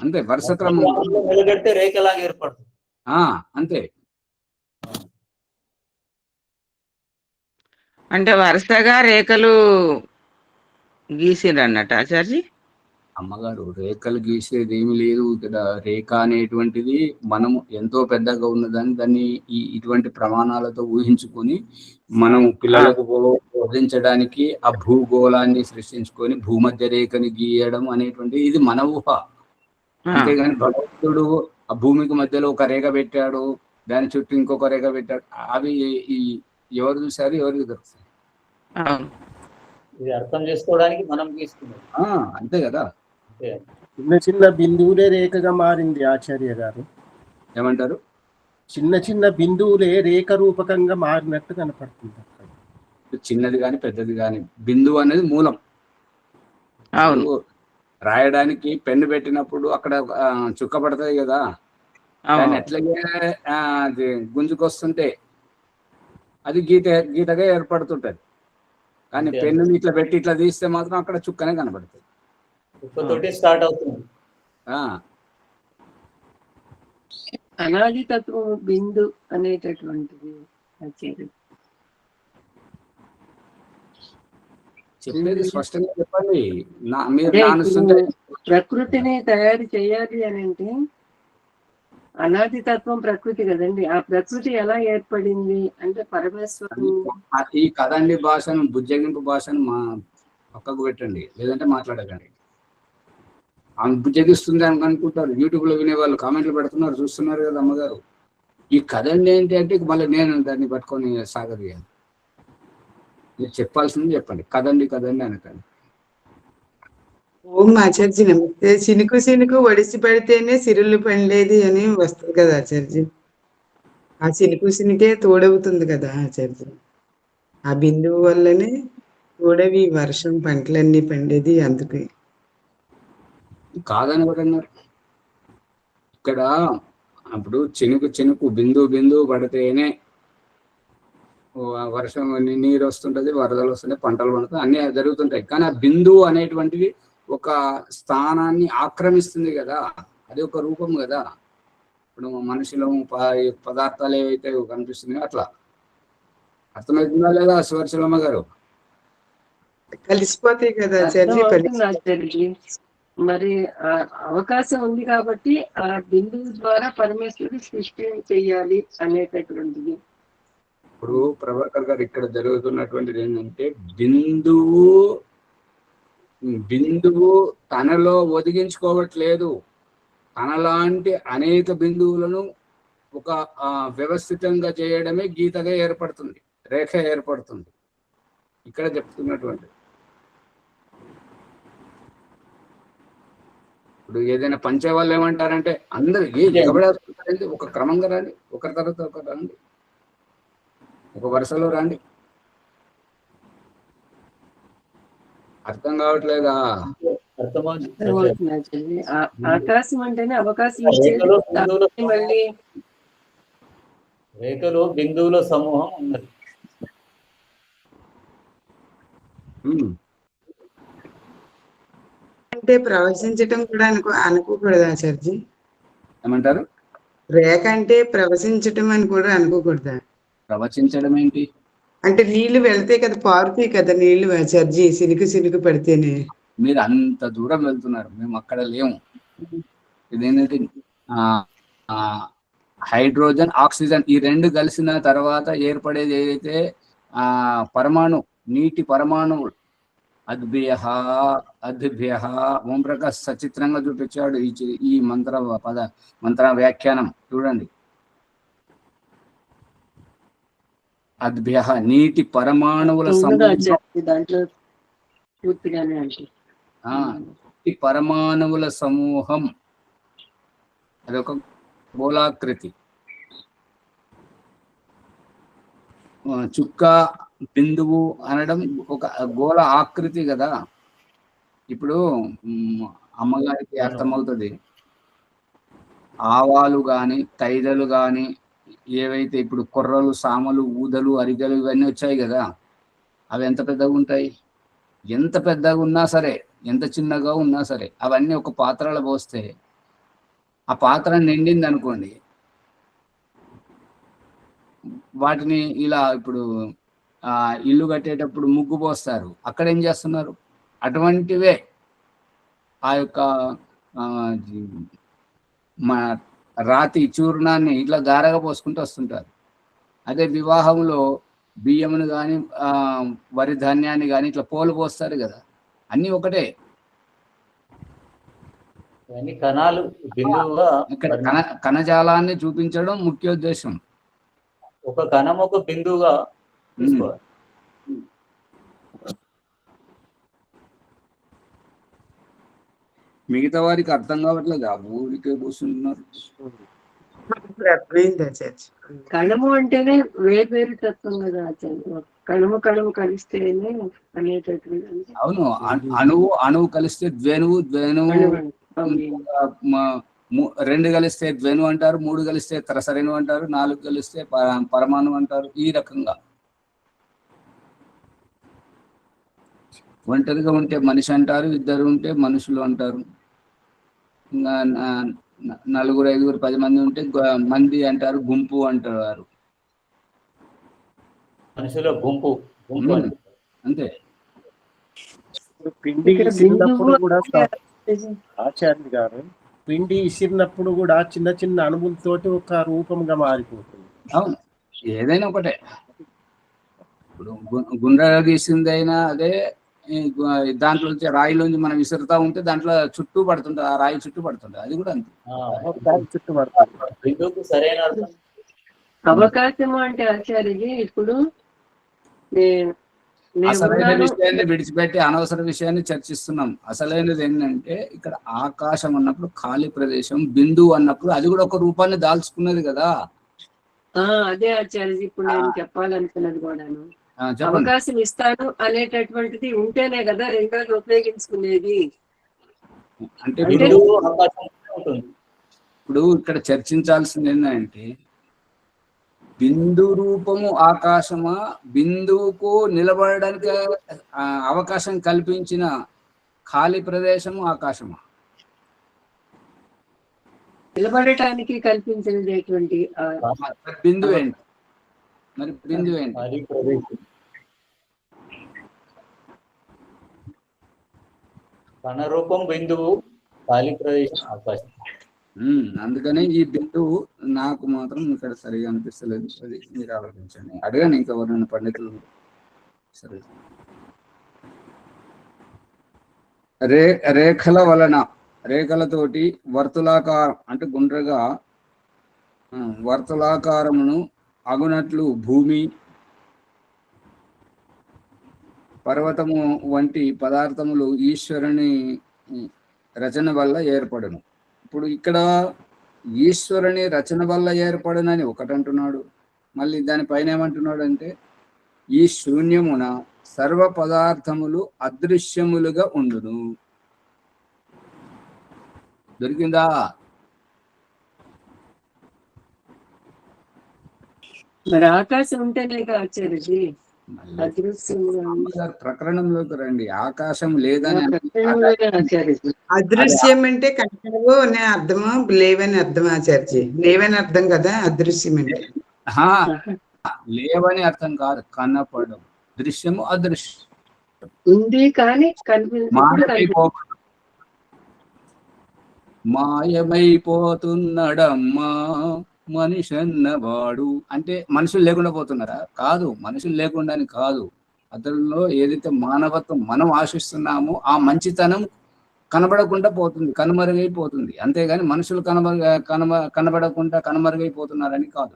అంతే, వరుస క్రమంలో నిలబెడితే రేఖలాగా ఏర్పడుతుంది. అంతే. అంటే వరుసగా రేఖలు గీసిండ్రు అన్నట్టు ఆచార్జీ. అమ్మగారు, రేఖలు గీసేది ఏమి లేదు ఇక్కడ. రేఖ అనేటువంటిది మనము ఎంతో పెద్దగా ఉన్నదని దాన్ని ఇటువంటి ప్రమాణాలతో ఊహించుకొని మనం పిల్లలకు బోధించడానికి ఆ భూగోళాన్ని సృష్టించుకొని భూమధ్య రేఖని గీయడం అనేటువంటి ఇది మన ఊహ. అంతేగాని భగవంతుడు ఆ భూమికి మధ్యలో ఒక రేఖ పెట్టాడు, దాని చుట్టూ ఇంకొక రేఖ పెట్టాడు, అవి ఎవరు చూసారు, ఎవరికి దొరుకుతాయి? ఇది అర్థం చేసుకోవడానికి మనం గీస్తున్నాం, అంతే కదా. చిన్న చిన్న బిందువులే రేఖగా మారింది ఆచార్య గారు. ఏమంటారు? చిన్న చిన్న బిందువులే రేఖ రూపకంగా మారినట్టు కనపడుతుంది. చిన్నది కానీ పెద్దది కానీ బిందువు అనేది మూలం. రాయడానికి పెన్ను పెట్టినప్పుడు అక్కడ చుక్క పడుతుంది కదా, దాన్ని ఎట్లాగే అది గుంజుకొస్తుంటే అది గీతగా ఏర్పడుతుంటది. కానీ పెన్నుని ఇట్లా పెట్టి ఇట్లా తీస్తే మాత్రం అక్కడ చుక్కనే కనబడుతుంది. స్టార్ట్ అవుతుంది. అనాది తత్వం బిందు అనేటటువంటిది చెప్పేది స్పష్టంగా చెప్పండి. ప్రకృతిని తయారు చేయాలి అని అంటే అనాది తత్వం ప్రకృతి కదండి. ఆ ప్రకృతి ఎలా ఏర్పడింది అంటే పరమేశ్వరుడు. ఈ కదండి భాషను, బుజ్జగింపు భాషను పక్కకు పెట్టండి, లేదంటే మాట్లాడకండి. ఆమె బుజ్జగిస్తుంది అని అనుకుంటారు. యూట్యూబ్ లో వినేవాళ్ళు కామెంట్లు పెడుతున్నారు, చూస్తున్నారు కదా అమ్మగారు. ఈ కదండి ఏంటి అంటే మళ్ళీ నేను దాన్ని పట్టుకొని సాగదీయాలి. మీరు చెప్పాల్సింది చెప్పండి, కదండి అనకండి. ఓం ఆచార్జీ నమస్తే. చినుకు చినుకు ఒడిసి పడితేనే సిరులు పండేది అని వస్తుంది కదా ఆచార్జీ. ఆ చినుకు చినుకే తోడవుతుంది కదా ఆచార్జీ. ఆ బిందువు వల్లనే తోడవి వర్షం పంటలన్నీ పండేది. అందుకే కాదని కూడా అన్నారు. ఇక్కడ అప్పుడు చినుకు బిందువు పడితేనే వర్షం నీరు వస్తుంటది, వరదలు వస్తుంటాయి, పంటలు పండుతాయి, అన్ని జరుగుతుంటాయి. కానీ ఆ బిందువు అనేటువంటిది ఒక స్థానాన్ని ఆక్రమిస్తుంది కదా, అది ఒక రూపం కదా. ఇప్పుడు మనుషులు పదార్థాలు ఏవైతే కనిపిస్తున్నాయో అట్లా. అర్థమవుతుందా లేదా సువర్చలమ్మ గారు? కలిసిపోతాయి కదా ఆచార్జీ. మరి అవకాశం ఉంది కాబట్టి ఆ బిందువు ద్వారా పరమేశ్వరుడు సృష్టి చెయ్యాలి అనేటటువంటిది. ఇప్పుడు ప్రభాకర్ గారు ఇక్కడ జరుగుతున్నటువంటిది ఏంటంటే బిందువు తనలో ఒదిగించుకోవట్లేదు. తనలాంటి అనేక బిందువులను ఒక వ్యవస్థితంగా చేయడమే గీతగా ఏర్పడుతుంది, రేఖ ఏర్పడుతుంది. ఇక్కడ చెప్తున్నటువంటి ఇప్పుడు ఏదైనా పంచే వాళ్ళు ఏమంటారంటే అందరు ఎగబడేది ఒక క్రమంగా రండి, ఒకరి తర్వాత ఒకరు రండి, ఒక వరుసలో రండి. అర్థం కావట్లేదా? ఆకాశం అంటేనే అవకాశం మళ్ళీ రేఖలో బిందువుల సమూహం ఉన్నది. అంటే ప్రవశించటం కూడా అనుకోకూడదు ఆచార్జీ. ఏమంటారు? రేఖ అంటే ప్రవశించటం అని కూడా అనుకోకూడదా? ప్రవచించడం ఏంటి అంటే నీళ్లు వెళ్తే కదా, పారుతాయి కదా నీళ్లు ఆచార్జీ, సినుకు పడితేనే. మీరు అంత దూరం వెళ్తున్నారు, మేము అక్కడ లేము. ఇదేంటంటే హైడ్రోజన్ ఆక్సిజన్ ఈ రెండు కలిసిన తర్వాత ఏర్పడేది ఏదైతే పరమాణు, నీటి పరమాణువులు, అద్భ్య ఓంప్రకాష్ సచిత్రంగా చూపించాడు ఈ మంత్ర వ్యాఖ్యానం చూడండి. అద్భ్య నీటి పరమాణువుల పరమాణువుల సమూహం, అదొక గోళాకృతి. చుక్క బిందువు అనడం ఒక గోళ ఆకృతి కదా. ఇప్పుడు అమ్మగారికి అర్థమవుతుంది, ఆవాలు కానీ తైదలు కానీ ఏవైతే ఇప్పుడు కొర్రలు, సామలు, ఊదలు, అరిగలు ఇవన్నీ వచ్చాయి కదా, అవి ఎంత పెద్దగా ఉంటాయి. ఎంత పెద్దగా ఉన్నా సరే, ఎంత చిన్నగా ఉన్నా సరే, అవన్నీ ఒక పాత్రలో పోస్తే ఆ పాత్ర నిండింది అనుకోండి, వాటిని ఇలా ఇప్పుడు ఇల్లు కట్టేటప్పుడు ముగ్గు పోస్తారు, అక్కడ ఏం చేస్తున్నారు, అటువంటివే ఆ యొక్క మా రాతి చూర్ణాన్ని ఇట్లా గారగా పోసుకుంటూ వస్తుంటారు. అదే వివాహంలో బియ్యమును కానీ వరి ధాన్యాన్ని కానీ ఇట్లా పోలు పోస్తారు కదా, అన్నీ ఒకటే. కణాలు బిందువుగా ఇక్కడ కణజాలాన్ని చూపించడం ముఖ్య ఉద్దేశం. ఒక కణం ఒక బిందువుగా తీసుకోవాలి. మిగతా వారికి అర్థం కావట్లేదు, ఆ ఊరికే కూర్చుంటున్నారు. అర్థమైంది ఆచార్య. కణము అంటేనే వేరు తత్వం కదా ఆచార్య. కణము కలిస్తేనే అనేటటువంటి. అవును, అణువు కలిస్తే ద్వేణువు, రెండు కలిస్తే ద్వేణు అంటారు, 3 కలిస్తే త్రసరేణు అంటారు, 4 కలిస్తే పరమాణు అంటారు. ఈ రకంగా ఒంటరిగా ఉంటే మనిషి అంటారు, 2 ఉంటే మనుషులు అంటారు, 4, 5, 10 మంది ఉంటే మంది అంటారు, గుంపు అంటారు. మనుషుల గుంపు అంతే. పిండి ఇసిరినప్పుడు కూడా ఆచార్య గారు, పిండి ఇసిరినప్పుడు కూడా చిన్న చిన్న అణువులతోటి ఒక రూపంగా మారిపోతుంది. అవును, ఏదైనా ఒకటే. ఇప్పుడు గుండ్ర గీసిందైనా అదే, దాంట్లో రాయిలోంచి మనం విసురుతా ఉంటే దాంట్లో చుట్టూ పడుతుంటుంది, ఆ రాయి చుట్టూ పడుతుంది, అది కూడా అంతే. చుట్టూ పడుతుంది. సరైన అవకాశము అంటే ఆచార్యజీ ఇప్పుడు అసలైన విషయాన్ని విడిచిపెట్టి అనవసర విషయాన్ని చర్చిస్తున్నాం. అసలైనది ఏంటంటే ఇక్కడ ఆకాశం అన్నప్పుడు ఖాళీ ప్రదేశం, బిందువు అన్నప్పుడు అది కూడా ఒక రూపాన్ని దాల్చుకున్నది కదా. అదే ఆచార్యజీ ఇప్పుడు నేను చెప్పాలనుకున్నది కూడాను. అవకాశం ఇస్తాను అనేటటువంటిది ఉంటేనే కదా రెండోది ఉపయోగించుకునేది. అంటే ఇప్పుడు ఇక్కడ చర్చించాల్సింది ఏంటంటే, బిందు రూపము ఆకాశమా, బిందువుకు నిలబడడానికి అవకాశం కల్పించిన ఖాళీ ప్రదేశము ఆకాశమా? నిలబడటానికి కల్పించినటువంటి బిందువు ఏంటి మరి? బిందువు ఏంటి? కణ రూపం బిందువు, ఖాళీ ప్రదేశం ఆకాశం. అందుకనే ఈ బిందువు నాకు మాత్రం ఇక్కడ సరిగా అనిపిస్తలేదు, అది మీరు ఆలోచించండి. అడగండి ఇంకెవరైనా పండితులు. సరే, రేఖల వలన, రేఖలతోటి వర్తులాకారం అంటే గుండ్రగా వర్తులాకారమును అగునట్లు భూమి, పర్వతము వంటి పదార్థములు ఈశ్వరుని రచన వల్ల ఏర్పడును. ఇప్పుడు ఇక్కడ ఈశ్వరుని రచన వల్ల ఏర్పడునని ఒకటంటున్నాడు, మళ్ళీ దానిపైన ఏమంటున్నాడు అంటే, ఈ శూన్యమున సర్వ పదార్థములు అదృశ్యములుగా ఉండును. దొరికిందా? మరి ఆకాశం ఉంటేనే ఆచార్యజీ ప్రకరణంలోకి రండి. ఆకాశం లేదని, అదృశ్యం అంటే కనపడవు అనే అర్థమా, లేవని అర్థం ఆచార్య? లేవని అర్థం కదా అదృశ్యం అంటే. లేవని అర్థం కాదు, కనపడవు. దృశ్యము అదృశ్యం ఉంది కానీ మాయమైపోతున్నాడమ్మా మనిషి అన్నవాడు. అంటే మనుషులు లేకుండా పోతున్నారా? కాదు, మనుషులు లేకుండాని కాదు. అతనిలో ఏదైతే మానవత్వం మనం ఆశిస్తున్నామో ఆ మంచితనం కనబడకుండా పోతుంది, కనుమరుగైపోతుంది. అంతేగాని మనుషులు కనబడకుండా కనుమరుగైపోతున్నారని కాదు.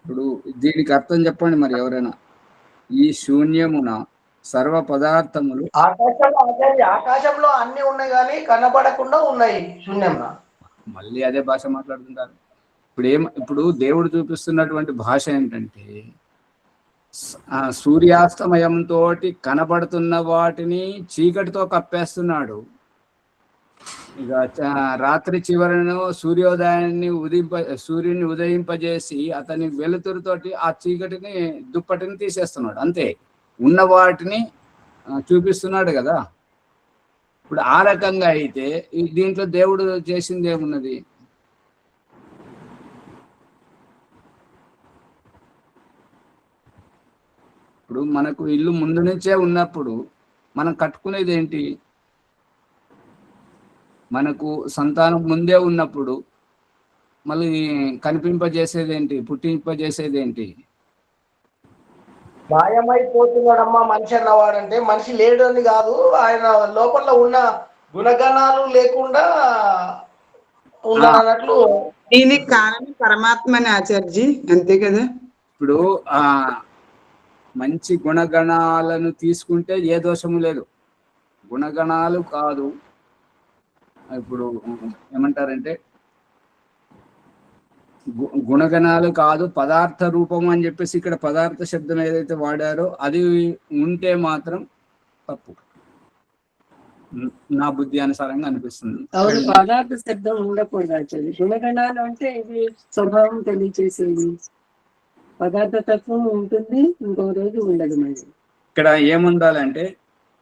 ఇప్పుడు దీనికి అర్థం చెప్పండి మరి ఎవరైనా. ఈ శూన్యమున సర్వ పదార్థములు ఆకాశంలో అన్ని ఉన్నాయి కానీ కనబడకుండా ఉన్నాయి శూన్యంగా. మళ్ళీ అదే భాష మాట్లాడుతుంటారు. ఇప్పుడు దేవుడు చూపిస్తున్నటువంటి భాష ఏంటంటే సూర్యాస్తమయంతో కనబడుతున్న వాటిని చీకటితో కప్పేస్తున్నాడు. ఇక రాత్రి చివరను సూర్యుని ఉదయింపజేసి అతని వెలుతురుతోటి ఆ చీకటిని దుప్పటిని తీసేస్తున్నాడు. అంతే, ఉన్న వాటిని చూపిస్తున్నాడు కదా. ఇప్పుడు ఆ రకంగా అయితే దీంట్లో దేవుడు చేసింది ఏమున్నది? ఇప్పుడు మనకు ఇల్లు ముందు నుంచే ఉన్నప్పుడు మనం కట్టుకునేది ఏంటి? మనకు సంతానం ముందే ఉన్నప్పుడు మళ్ళీ కనిపింపజేసేది ఏంటి? పుట్టింపజేసేది ఏంటి? మాయమైపోతున్నాడమ్మా మనిషి అన్నవాడంటే. మనిషి లేడు అని కాదు, ఆయన లోపల ఉన్న గుణగణాలు లేకుండా ఉన్నాడు అన్నట్లు. దీనికి కారణం పరమాత్మని ఆచార్జీ, అంతే కదా. ఇప్పుడు మంచి గుణగణాలను తీసుకుంటే ఏ దోషము లేదు. గుణగణాలు కాదు, ఇప్పుడు ఏమంటారంటే గుణగణాలు కాదు, పదార్థ రూపం అని చెప్పేసి ఇక్కడ పదార్థ శబ్దం ఏదైతే వాడారో అది ఉంటే మాత్రం తప్పు, నా బుద్ధి అనుసారంగా అనిపిస్తుంది. అవును, పదార్థ శబ్దం ఉండకూడదు ఆచార్య. గుణగణాలు అంటే ఇది స్వభావం తెలియచేసేది. పదార్థ తత్వం ఉంటుంది, ఇంకో రోజు ఉండదు. మరి ఇక్కడ ఏముండాలంటే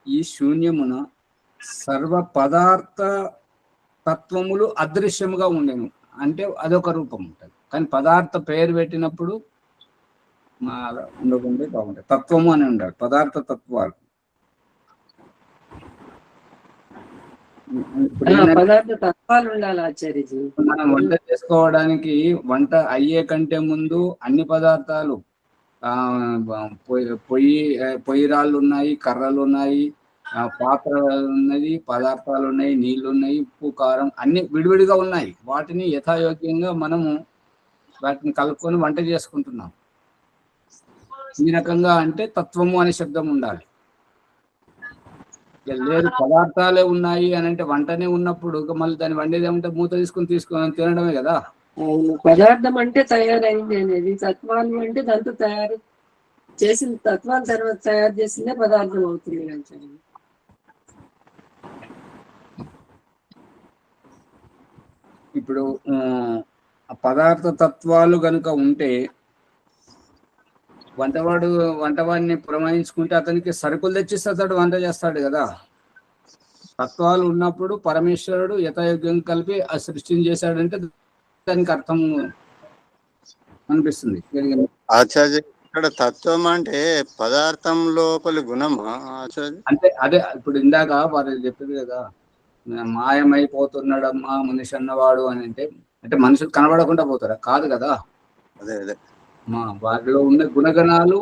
ఈ శూన్యమున సర్వ పదార్థ తత్వములు అదృశ్యముగా ఉండేను అంటే అదొక రూపం ఉంటుంది. కానీ పదార్థ పేరు పెట్టినప్పుడు ఉండకుంటే బాగుంటాయి. తత్వము అని ఉండాలి, పదార్థ తత్వాలు. పదార్థ తత్వాలు ఉండాలి ఆచార్యజీ. మనం వంట చేసుకోవడానికి వంట అయ్యే కంటే ముందు అన్ని పదార్థాలు పొయ్యి రాళ్ళు ఉన్నాయి, కర్రలు ఉన్నాయి, పాత్ర ఉన్నది, పదార్థాలు ఉన్నాయి, నీళ్లు ఉన్నాయి, ఉప్పు కారం అన్ని విడివిడిగా ఉన్నాయి. వాటిని యథాయోగ్యంగా మనము వాటిని కలుపుకొని వంట చేసుకుంటున్నాం. ఈ రకంగా అంటే తత్వము అనే శబ్దం ఉండాలి. లేదు పదార్థాలే ఉన్నాయి అని అంటే వంటనే ఉన్నప్పుడు మళ్ళీ దాన్ని వండేది ఏమంటే మూత తీసుకొని తినడమే కదా. పదార్థం అంటే తయారైంది అనేది, తత్వాలు అంటే దాంతో తయారు చేసిన తత్వాలు తర్వాత తయారు చేసిందే పదార్థం అవుతుంది. ఇప్పుడు పదార్థ తత్వాలు కనుక ఉంటే వంటవాడిని పురమాయించుకుంటే అతనికి సరుకులు తెచ్చిస్తే అతడు వంట చేస్తాడు కదా. తత్వాలు ఉన్నప్పుడు పరమేశ్వరుడు యథాయోగ్యం కలిపి ఆ సృష్టిని చేశాడంటే దానికి అర్థం అనిపిస్తుంది. ఆచార్య ఇక్కడ తత్వం అంటే పదార్థం లోపలి గుణమా ఆచార్య? అంటే అదే ఇప్పుడు ఇందాక వారు చెప్పింది కదా, మాయమైపోతున్నాడమ్మా మనిషి అన్నవాడు అని అంటే మనుషులు కనబడకుండా పోతారా? కాదు కదా. అదే అదే వారిలో ఉన్న గుణగణాలు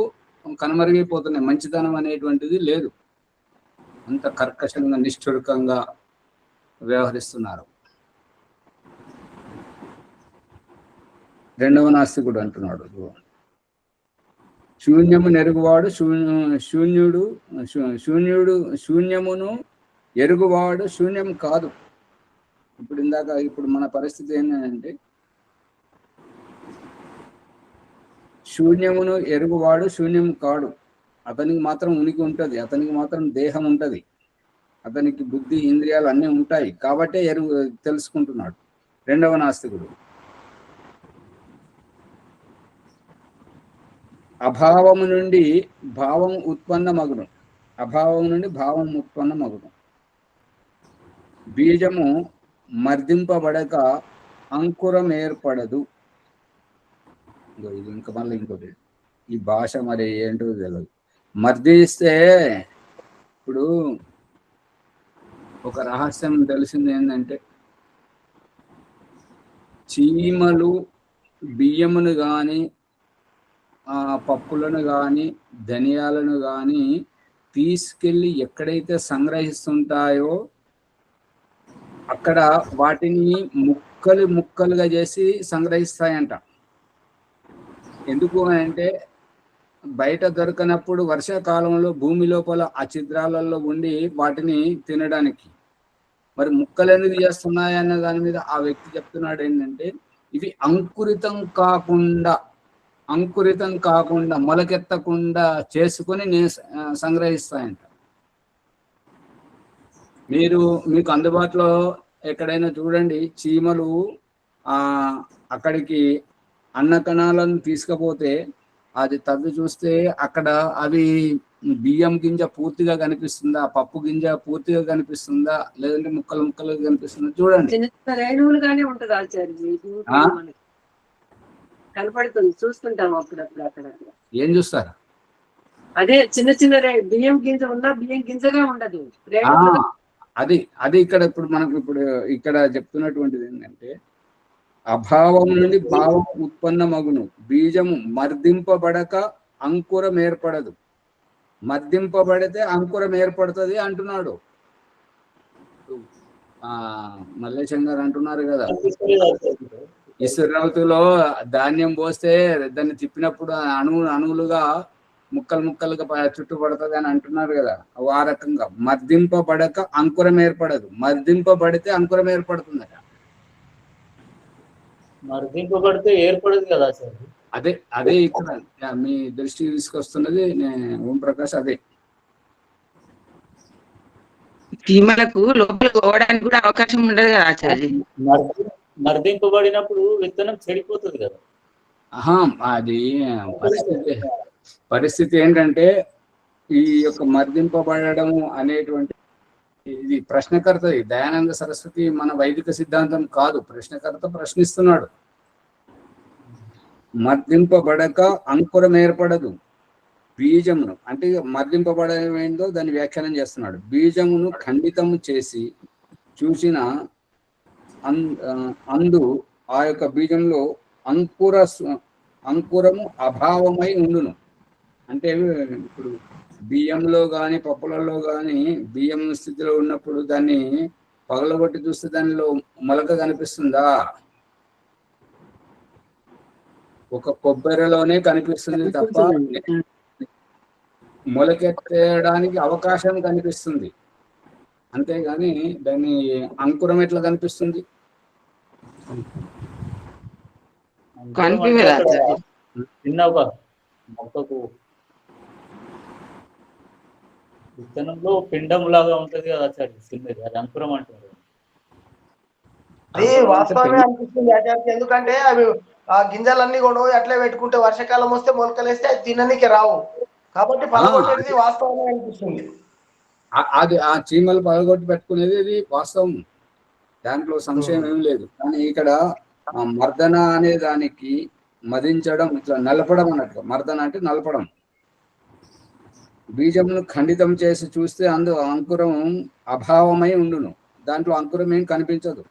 కనుమరుగైపోతున్నాయి. మంచితనం అనేటువంటిది లేదు. అంత కర్కశంగా నిష్ఠురకంగా వ్యవహరిస్తున్నారు. రెండవ నాస్తికుడు అంటున్నాడు, శూన్యము నెరుగువాడు శూన్యమును ఎరుగువాడు శూన్యం కాదు. ఇప్పుడు మన పరిస్థితి ఏంటంటే శూన్యమును ఎరుగువాడు శూన్యం కాడు. అతనికి మాత్రం ఉనికి ఉంటుంది, అతనికి మాత్రం దేహం ఉంటుంది, అతనికి బుద్ధి ఇంద్రియాలు అన్నీ ఉంటాయి కాబట్టే తెలుసుకుంటున్నాడు. రెండవ నాస్తికుడు అభావము నుండి భావం ఉత్పన్నమగును, అభావం నుండి భావం ఉత్పన్నమగును. బీజము మర్దింపబడక అంకురం ఏర్పడదు. ఇది ఇంకా మళ్ళీ ఇంకోటి, ఈ భాష మరి ఏంటో తెలియదు. మర్దిస్తే ఇప్పుడు ఒక రహస్యం తెలిసింది ఏంటంటే చీమలు బియ్యమును కానీ పప్పులను కానీ ధనియాలను కానీ తీసుకెళ్ళి ఎక్కడైతే సంగ్రహిస్తుంటాయో అక్కడ వాటిని ముక్కలుగా చేసి సంగ్రహిస్తాయంట. ఎందుకు అంటే బయట దొరకనప్పుడు వర్షాకాలంలో భూమి లోపల ఆ ఛిద్రాలలో ఉండి వాటిని తినడానికి. మరి ముక్కలు ఎందుకు చేస్తున్నాయి అన్న దాని మీద ఆ వ్యక్తి చెప్తున్నాడు ఏంటంటే, ఇవి అంకురితం కాకుండా మొలకెత్తకుండా చేసుకుని నేను సంగ్రహిస్తాయంట. మీకు అందుబాటులో ఎక్కడైనా చూడండి, చీమలు అక్కడికి అన్న కణాలను తీసుకపోతే అది తవ్వి చూస్తే అక్కడ అవి బియ్యం గింజ పూర్తిగా కనిపిస్తుందా, పప్పు గింజ పూర్తిగా కనిపిస్తుందా, లేదంటే ముక్కలు ముక్కలు కనిపిస్తుందా చూడండి. చిన్న చిన్న రేణువులుగానే ఉంటుంది ఆచార్య, కనపడుతుంది, చూస్తుంటాం అప్పుడప్పుడు అక్కడ. ఏం చూస్తారు? అదే చిన్న చిన్న బియ్యం గింజ ఉన్నా బియ్యం గింజగా ఉండదు. అది ఇక్కడ ఇప్పుడు ఇక్కడ చెప్తున్నటువంటిది ఏంటంటే, అభావం నుండి భావం ఉత్పన్నమగును, బీజము మర్దింపబడక అంకురం ఏర్పడదు, మర్దింపబడితే అంకురం ఏర్పడుతుంది అంటున్నాడు. మల్లేశం గారు అంటున్నారు కదా, ఇసురవతిలో ధాన్యం పోస్తే దాన్ని తిప్పినప్పుడు అణువులుగా ముక్కలుగా చుట్టుపడుతుంది అని అంటున్నారు కదా. ఆ రకంగా మర్దింపబడక అంకురం ఏర్పడదు, మర్దింపబడితే అంకురం ఏర్పడుతుందట. మర్దింపబడితే ఏర్పడదు కదా సార్. అదే ఇక్కడ మీ దృష్టికి తీసుకొస్తున్నది ఓం ప్రకాష్. అదే చీమలకు లోపలికి పోవడానికి కూడా అవకాశం ఉండదు కదా ఆచార్య. మర్దింపబడినప్పుడు విత్తనం చెడిపోతుంది కదా. అది పరిస్థితి ఏంటంటే, ఈ యొక్క మర్దింపబడడం అనేటువంటి ఇది ప్రశ్నకర్త, దయానంద సరస్వతి మన వైదిక సిద్ధాంతం కాదు. ప్రశ్నకర్త ప్రశ్నిస్తున్నాడు. మర్దింపబడక అంకురం ఏర్పడదు, బీజమును అంటే మర్దింపబడడం ఏందో దాన్ని వ్యాఖ్యానం చేస్తున్నాడు. బీజమును ఖండితము చేసి చూసిన అందు ఆ యొక్క బీజంలో అంకురము అభావమై ఉండును. అంటే ఇప్పుడు బియ్యంలో కానీ పప్పులలో కానీ బియ్యం స్థితిలో ఉన్నప్పుడు దాన్ని పగలగొట్టి చూస్తే దానిలో మొలక కనిపిస్తుందా? ఒక కొబ్బరిలోనే కనిపిస్తుంది తప్ప మొలకెత్తడానికి అవకాశం కనిపిస్తుంది, అంతేగాని దాన్ని అంకురం ఎట్లా కనిపిస్తుంది? చిన్న ఒక మొక్కకు విత్తనంలో పిండం లాగా ఉంటది కదా ఆచార్య, చిన్నది, అది అంకురం అంటారు. అది వాస్తవమే అనిపిస్తుంది ఆచార్య. ఎందుకంటే అవి ఆ గింజలన్నీ కూడా అట్లే పెట్టుకుంటే వర్షాకాలం వస్తే మొలకలేస్తే అది తిననీకి రావు, కాబట్టి పగలగొట్టేది వాస్తవమే అనిపిస్తుంది. అది ఆ చీమలు పగలగొట్టి పెట్టుకునేది ఇది వాస్తవం, దాంట్లో సంశయం ఏం లేదు. కానీ ఇక్కడ మర్దన అనే దానికి మదించడం, ఇట్లా నలపడం అన్నట్టు. మర్దన అంటే నలపడం. బీజమును ఖండితం చేసి చూస్తే అంకురం అభావమై ఉండును, దాంట్లో అంకురం ఏం కనిపించదు.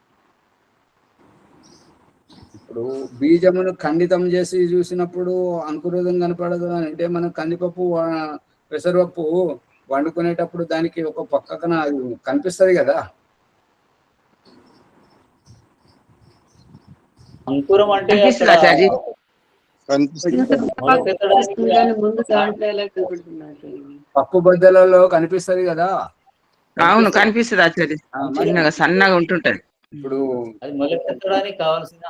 ఇప్పుడు బీజమును ఖండితం చేసి చూసినప్పుడు అంకురం కనపడదు అని అంటే, మనం కందిపప్పు పెసరపప్పు వండుకునేటప్పుడు దానికి ఒక పక్కన కనిపిస్తుంది కదా. అంకురం అంటే పప్పు బద్దలలో కనిపిస్తుంది కదా. అవును, కనిపిస్తుంది ఆచార్య, చిన్నగా సన్నగా ఉంటుంటది. ఇప్పుడు అది మొలకెత్తడానికి కావాల్సిన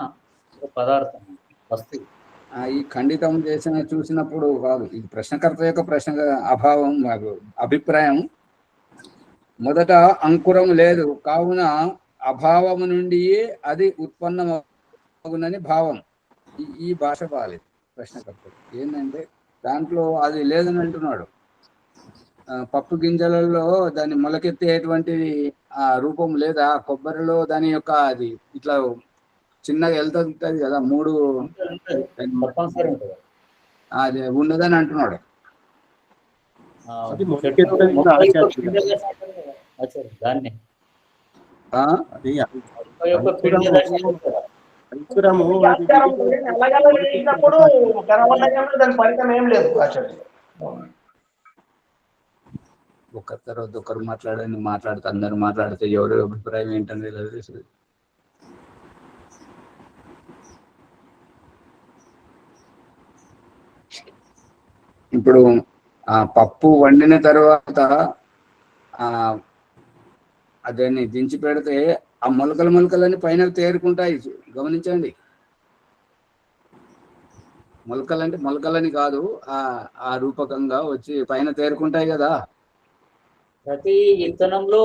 పదార్థం వస్తువు. ఈ ఖండితం చేసిన చూసినప్పుడు కాదు, ఇది ప్రశ్నకర్త యొక్క ప్రశ్న అభావం అభిప్రాయం. మొదట అంకురం లేదు కావున అభావము నుండి అది ఉత్పన్నమగునని భావం. ఈ భాష బాలేదు ప్రశ్నకర్త. ఏంటంటే దాంట్లో అది లేదని అంటున్నాడు. పప్పు గింజలలో దాన్ని మొలకెత్తేటువంటి ఆ రూపం లేదా? కొబ్బరిలో దాని యొక్క అది ఇట్లా చిన్నగా వెళ్తుంటది కదా, మూడు అది ఉన్నదని అంటున్నాడు. ఒకరి తర్వాత ఒకరు మాట్లాడితే అందరు మాట్లాడితే ఎవరి అభిప్రాయం ఏంటనేది తెలుస్తుంది. ఇప్పుడు ఆ పప్పు వండిన తర్వాత ఆ అదాన్ని దించి పెడితే ఆ మొలకలన్నీ పైన తేరుకుంటాయి, గమనించండి. మొలకలంటే మొలకలని కాదు, ఆ రూపకంగా వచ్చి పైన తేరుకుంటాయి కదా. ప్రతి విత్తనంలో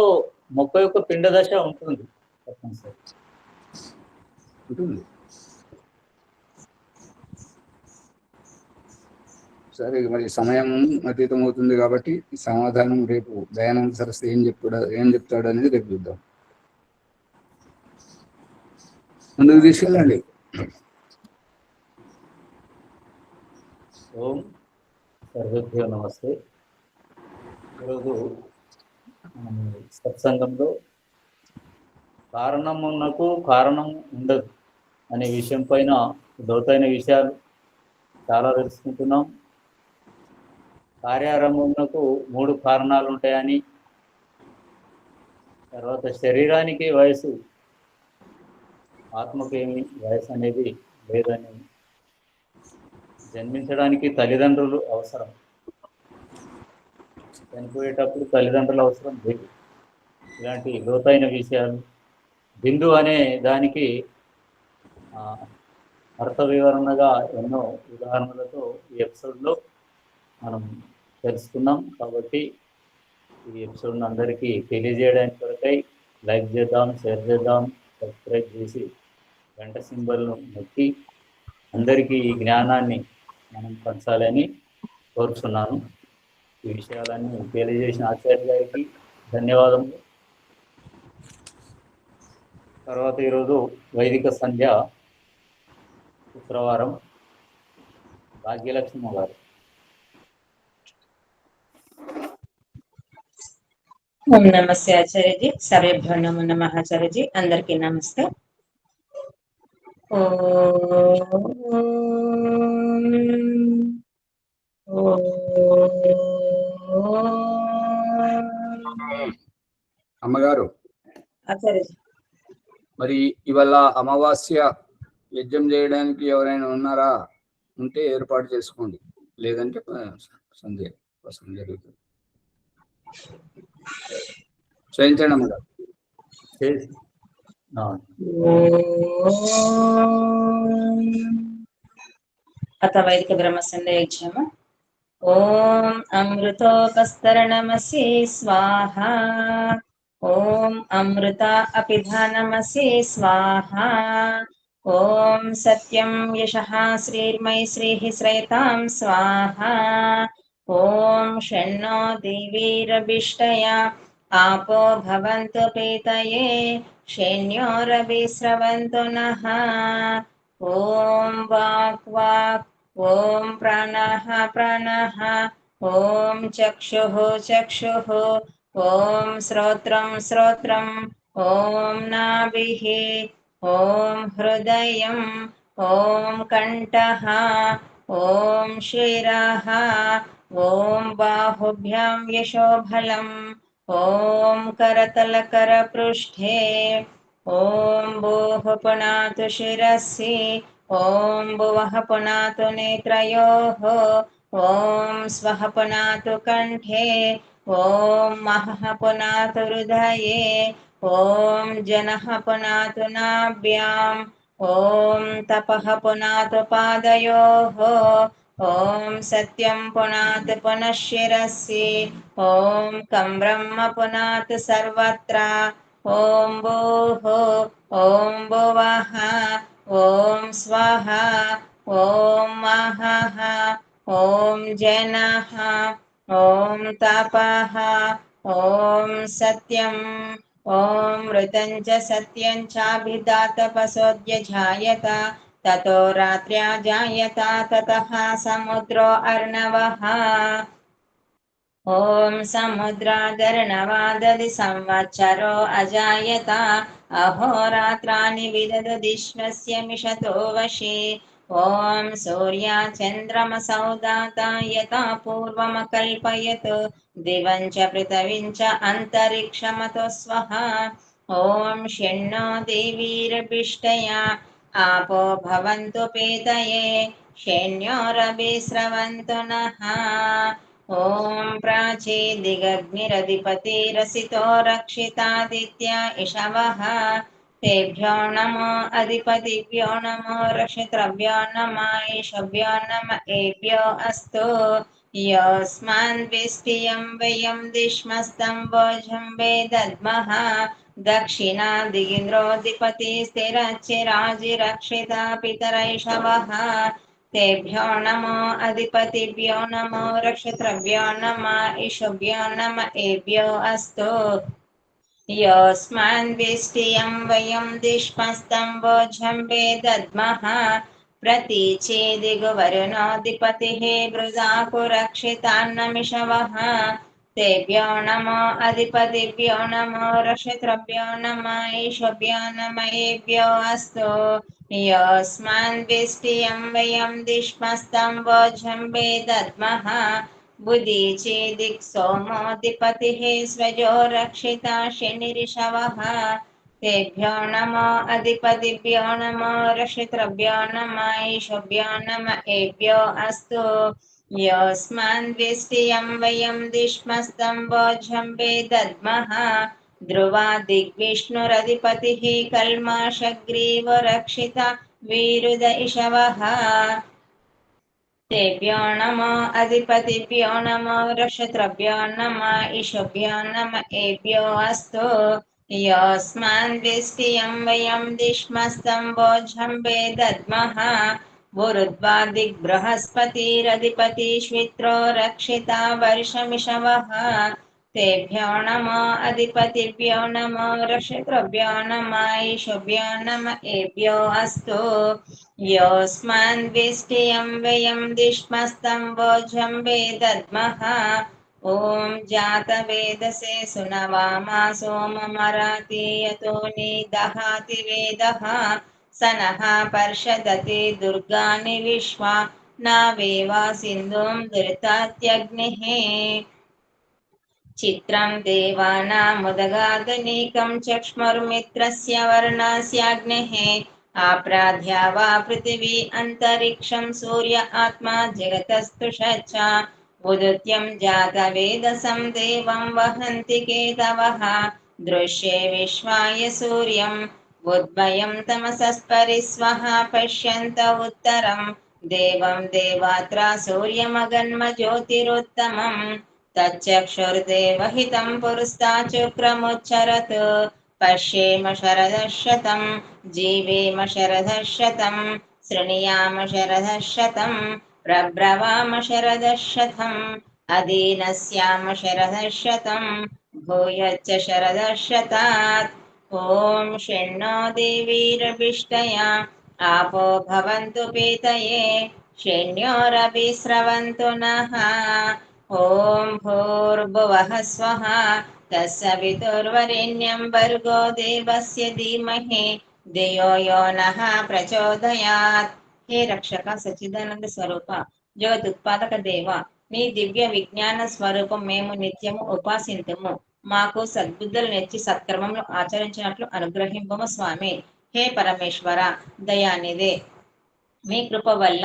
మొక్క యొక్క పిండ దశ ఉంటుంది తప్పనిసరి. ఉంటుంది. సరే, మరి సమయం అతీతం అవుతుంది కాబట్టి ఈ సమాధానం రేపు దయానంద సరస్వతి ఏం చెప్తాడు అనేది రేపు చూద్దాం. ముందుకు తీసుకెళ్ళండి. ఓం సర్వేభ్యో నమస్తే. ఈరోజు సత్సంగంలో కారణమునకు కారణం ఉండదు అనే విషయం పైన లోతైన విషయాలు చాలా తెలుసుకుంటున్నాం. కార్యారంభమునకు 3 కారణాలు ఉంటాయని, తర్వాత శరీరానికి వయసు, ఆత్మకు ఏమి వయసు అనేది లేదని, జన్మించడానికి తల్లిదండ్రులు అవసరం, చనిపోయేటప్పుడు తల్లిదండ్రులు అవసరం లేదు. ఇలాంటి లోతైన విషయాలు, బిందు అనే దానికి అర్థ వివరణగా ఎన్నో ఉదాహరణలతో ఈ ఎపిసోడ్లో మనం తెలుసుకున్నాం. కాబట్టి ఈ ఎపిసోడ్ను అందరికీ తెలియజేయడానికి కొరకై లైక్ చేద్దాం, షేర్ చేద్దాం, సబ్స్క్రైబ్ చేసి గంట సింబల్ను నొక్కి అందరికీ ఈ జ్ఞానాన్ని మనం పంచాలని కోరుచున్నాను. ఈ విషయాలన్నీ తెలియజేసిన ఆచార్య గారికి ధన్యవాదములు. తర్వాత ఈరోజు వైదిక సంధ్య శుక్రవారం. భాగ్యలక్ష్మి గారు. ఓం నమస్తే ఆచార్యజీ. సర్వేభ్యో నమో నమః ఆచార్యజీ. అందరికీ నమస్తే. అమ్మగారు, ఆచార్యజీ, మరి ఇవాళ అమావాస్య యజ్ఞం చేయడానికి ఎవరైనా ఉన్నారా? ఉంటే ఏర్పాటు చేసుకోండి, లేదంటే సంధ్య జరుగుతుంది. చేయించండి అమ్మగారు. అత వైదిక బ్రహ్మ సంధ్య యజ్ఞము. ఓం అమృతోపస్తరణమసి స్వాహా. ఓం అమృత అపిధానమసి స్వాహా. ఓం సత్యం యశః శ్రీర్మై శ్రీః శ్రేతాం స్వాహా. ఓం షణ్ణో దేవీరభిష్టయా आपो भवन्तु पीतये शैन्योरभिस्रवन्तु नः. ॐ वाक् वाक्, ॐ प्राणः प्राणः, ॐ चक्षुः चक्षुः, ॐ श्रोत्रं श्रोत्रम्, ॐ नाभिः, ॐ हृदयम्, ॐ कण्ठः, ॐ शिरः, ॐ बाहुभ्यां यशोबलम्, ॐ करतलकरपृष्ठे, ॐ भूः पुनातु शिरसि, ॐ भुवः पुनातु नेत्रयोः, ॐ स्वः पुनातु कण्ठे, ॐ महः पुनातु हृदये, ॐ जनः पुनातु नाभ्याम्, ॐ तपः पुनातु पादयोः, ॐ सत्यं पुनातु पुनः शिरसि, ॐ कं ब्रह्म पुनातु सर्वत्र, ॐ भूः, ॐ भुवः, ॐ स्वः, ॐ महः, ॐ जनः, ॐ तपः, ॐ सत्यम्, ॐ मृतं च सत्यं चाभिधातपसोऽद्य जायत, ततो रात्र्या जायत, ततः समुद्रो अर्णवः, ॐ समुद्रादर्णवादधि संवत्सरो अजायत, अहोरात्राणि विदधदिश्वस्य मिषतो वशे, ॐ सूर्याचन्द्रमसौदाता यथा पूर्वमकल्पयत्, दिवं च पृथिवीं च अन्तरिक्षमतो स्वः, ॐ षण्णो देवीरभिष्टया आपो भवन्तु पीतये श्येन्योरभिस्रवन्तु नः ॐ प्राचीदिगग्निरधिपतिरसितो रक्षितादित्या इषवः तेभ्यो नमो अधिपतिभ्यो नमो रक्षितृभ्यो नमः ईशभ्यो नम एभ्यो अस्तु योऽस्मान्विष्टियं वयं दिश्मस्तं वोझं वेदद्मः दक्षिणादिगिन्द्रोऽधिपति स्थिरच्चिराजिरक्षिता पितरैषवः तेभ्यो नमो अधिपतिभ्यो नमो रक्षितृभ्यो नमः ईशभ्यो नम एभ्यो अस्तु योऽस्मान्विष्टियं वयं दिश्मस्तं वोझं वेदद्मः प्रतीचेदिगुवरुणोऽधिपतिः वृदाकुरक्षितान्नमिषवः तेभ्यो नमो अधिपतिभ्यो नमो रक्षितृभ्यो नमः ईशभ्यो नम एभ्यो अस्तु योऽस्मान्विष्टियं वयं दिश्मस्तं वोझं वेदद्मः बुधीचेदिक् सोमोऽधिपतिः स्वजो रक्षिता शनिरिषवः तेभ्यो नमो अधिपतिभ्यो नमो रक्षितृभ्यो नमः ईशभ्यो नम एभ्यो अस्तु योऽस्मान्विष्टियं वयं दिश्मस्तं वोझं वेदद्मः ध्रुवा दिग्विष्णुरधिपतिः कल्माषग्रीवो रक्षिता वीरुद इषवः तेभ्यो नमो अधिपतिभ्यो नमो रक्षितृभ्यो नमः ईशभ्यो नम एभ्यो अस्तु योऽस्मान्विष्टियं वयं दिश्मस्तं वोझं वेदद्मः गुरुद्वा दिग्बृहस्पतिरधिपति श्वित्रो रक्षिता वर्षमिषवः तेभ्यो नमो अधिपतिभ्यो नमो रक्षितृभ्यो नमः ईशभ्यो नम एभ्यो अस्तु योऽस्मान्विष्टियं वयं दिश्मस्तं वोझं वेदद्मः ॐ जातवेदसे सुनवामा सोममरातीयतो निदहाति वेदः स नः पर्षदति दुर्गाणि विश्वा नावेवा सिन्धुं दुरितात्यग्निः चित्रं देवानामुदगादनीकं चक्ष्मुर्मित्रस्य वर्णस्याग्नेः आप्राध्या वा पृथिवी अन्तरिक्षं सूर्य आत्मा जगतस्तुषच्च उदुत्यं जातवेदसं देवं वहन्ति केतवः दृश्ये विश्वाय सूर्यं उद्भयं तमसस्परिस्वः पश्यन्त उत्तरं देवं देवात्रा सूर्यमगन्म ज्योतिरुत्तमम् तच्चक्षुर्देवहितं पुरस्ताचुक्रमुच्चरत् पश्येम शरदः शतं जीवेम शरदः शतं शृणुयाम शरदः शतं प्रब्रवाम शरदः शतम् अदीनस्याम शरदः शतं भूयश्च शरदः शतात् ॐ शन्नो देवीरभिष्टया आपो भवन्तु पीतये शन्योरभिस्रवन्तु नः ॐ भूर्भुवः स्वः तत्सवितुर्वरेण्यं भर्गो देवस्य धीमहि धियो यो नः प्रचोदयात् हे రక్షక సచ్చిదానంద స్వరూప జగదుత్పాదక దేవ నీ దివ్య విజ్ఞాన స్వరూపం మేము నిత్యము ఉపాసింతుము మాకు సద్బుద్ధులు నెచ్చి సత్కర్మములు ఆచరించినట్లు అనుగ్రహింపము స్వామి హే పరమేశ్వర దయానిదే మీ కృప వల్ల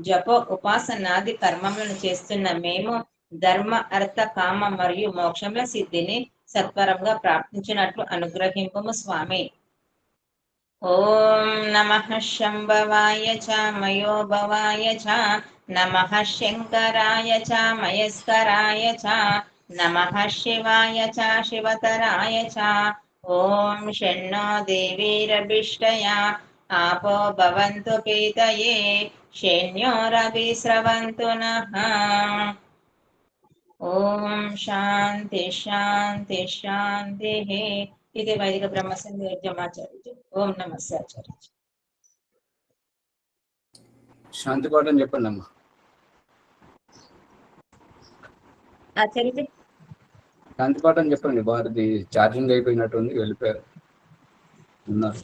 జప ఉపాసనాది కర్మములను చేస్తున్న మేము ధర్మ అర్థ కామ మరియు మోక్షముల సిద్ధిని సత్వరంగా ప్రాప్తించినట్లు అనుగ్రహింపము స్వామి ఓం నమః శంభవాయ చ మయోభవాయ చ నమః శంకరాయ చ మయస్కరాయ చ నమః శివాయ చ శివతరాయ చ ఓం షణ్ణో దేవీరభిష్టయా आपो भवन्तु पीतये शन्योरभिस्रवन्तु नः ॐ शान्ति शान्ति शान्तिः इति वैदिक ब्रह्मसंहिताचार्य ओम नमः आचार्य శాంతి పాఠం చెప్పండి అమ్మా. आचार्य శాంతి పాఠం చెప్పండి. వారిది ఛార్జింగ్ అయిపోయినట్టుంది, వెళ్ళిపోయారు ఉన్నారు.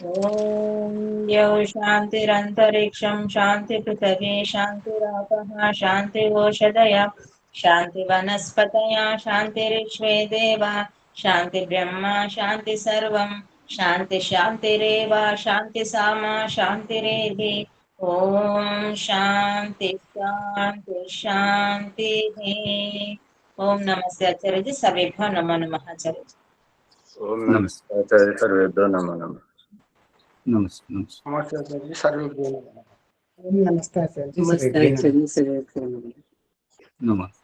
ॐ यौ शान्तिरन्तरिक्षं शान्ति पृथिवी शान्तिरापः शान्तिवोषधयः शान्तिवनस्पतयः शान्तिरिक्ष्वे देवा शान्ति ब्रह्म शान्ति सर्वं శాంతి శాంతిరేవ శాంతి సామ శాంతిరేధి. ఓం శాంతి శాంతి శాంతి. ఓం నమస్తే ఆచార్యజీ. సర్వేభ్యో నమో నమః ఆచార్యజీ. ఓం నమస్తే ఆచార్య సర్వేభ్యో నమో నమః. నమస్తే నమస్తే. నమస్తే ఆచార్య. సర్వేభ్యో నమః. నమస్తే ఆచార్య. నమస్తే ఆచార్య. నమస్తే.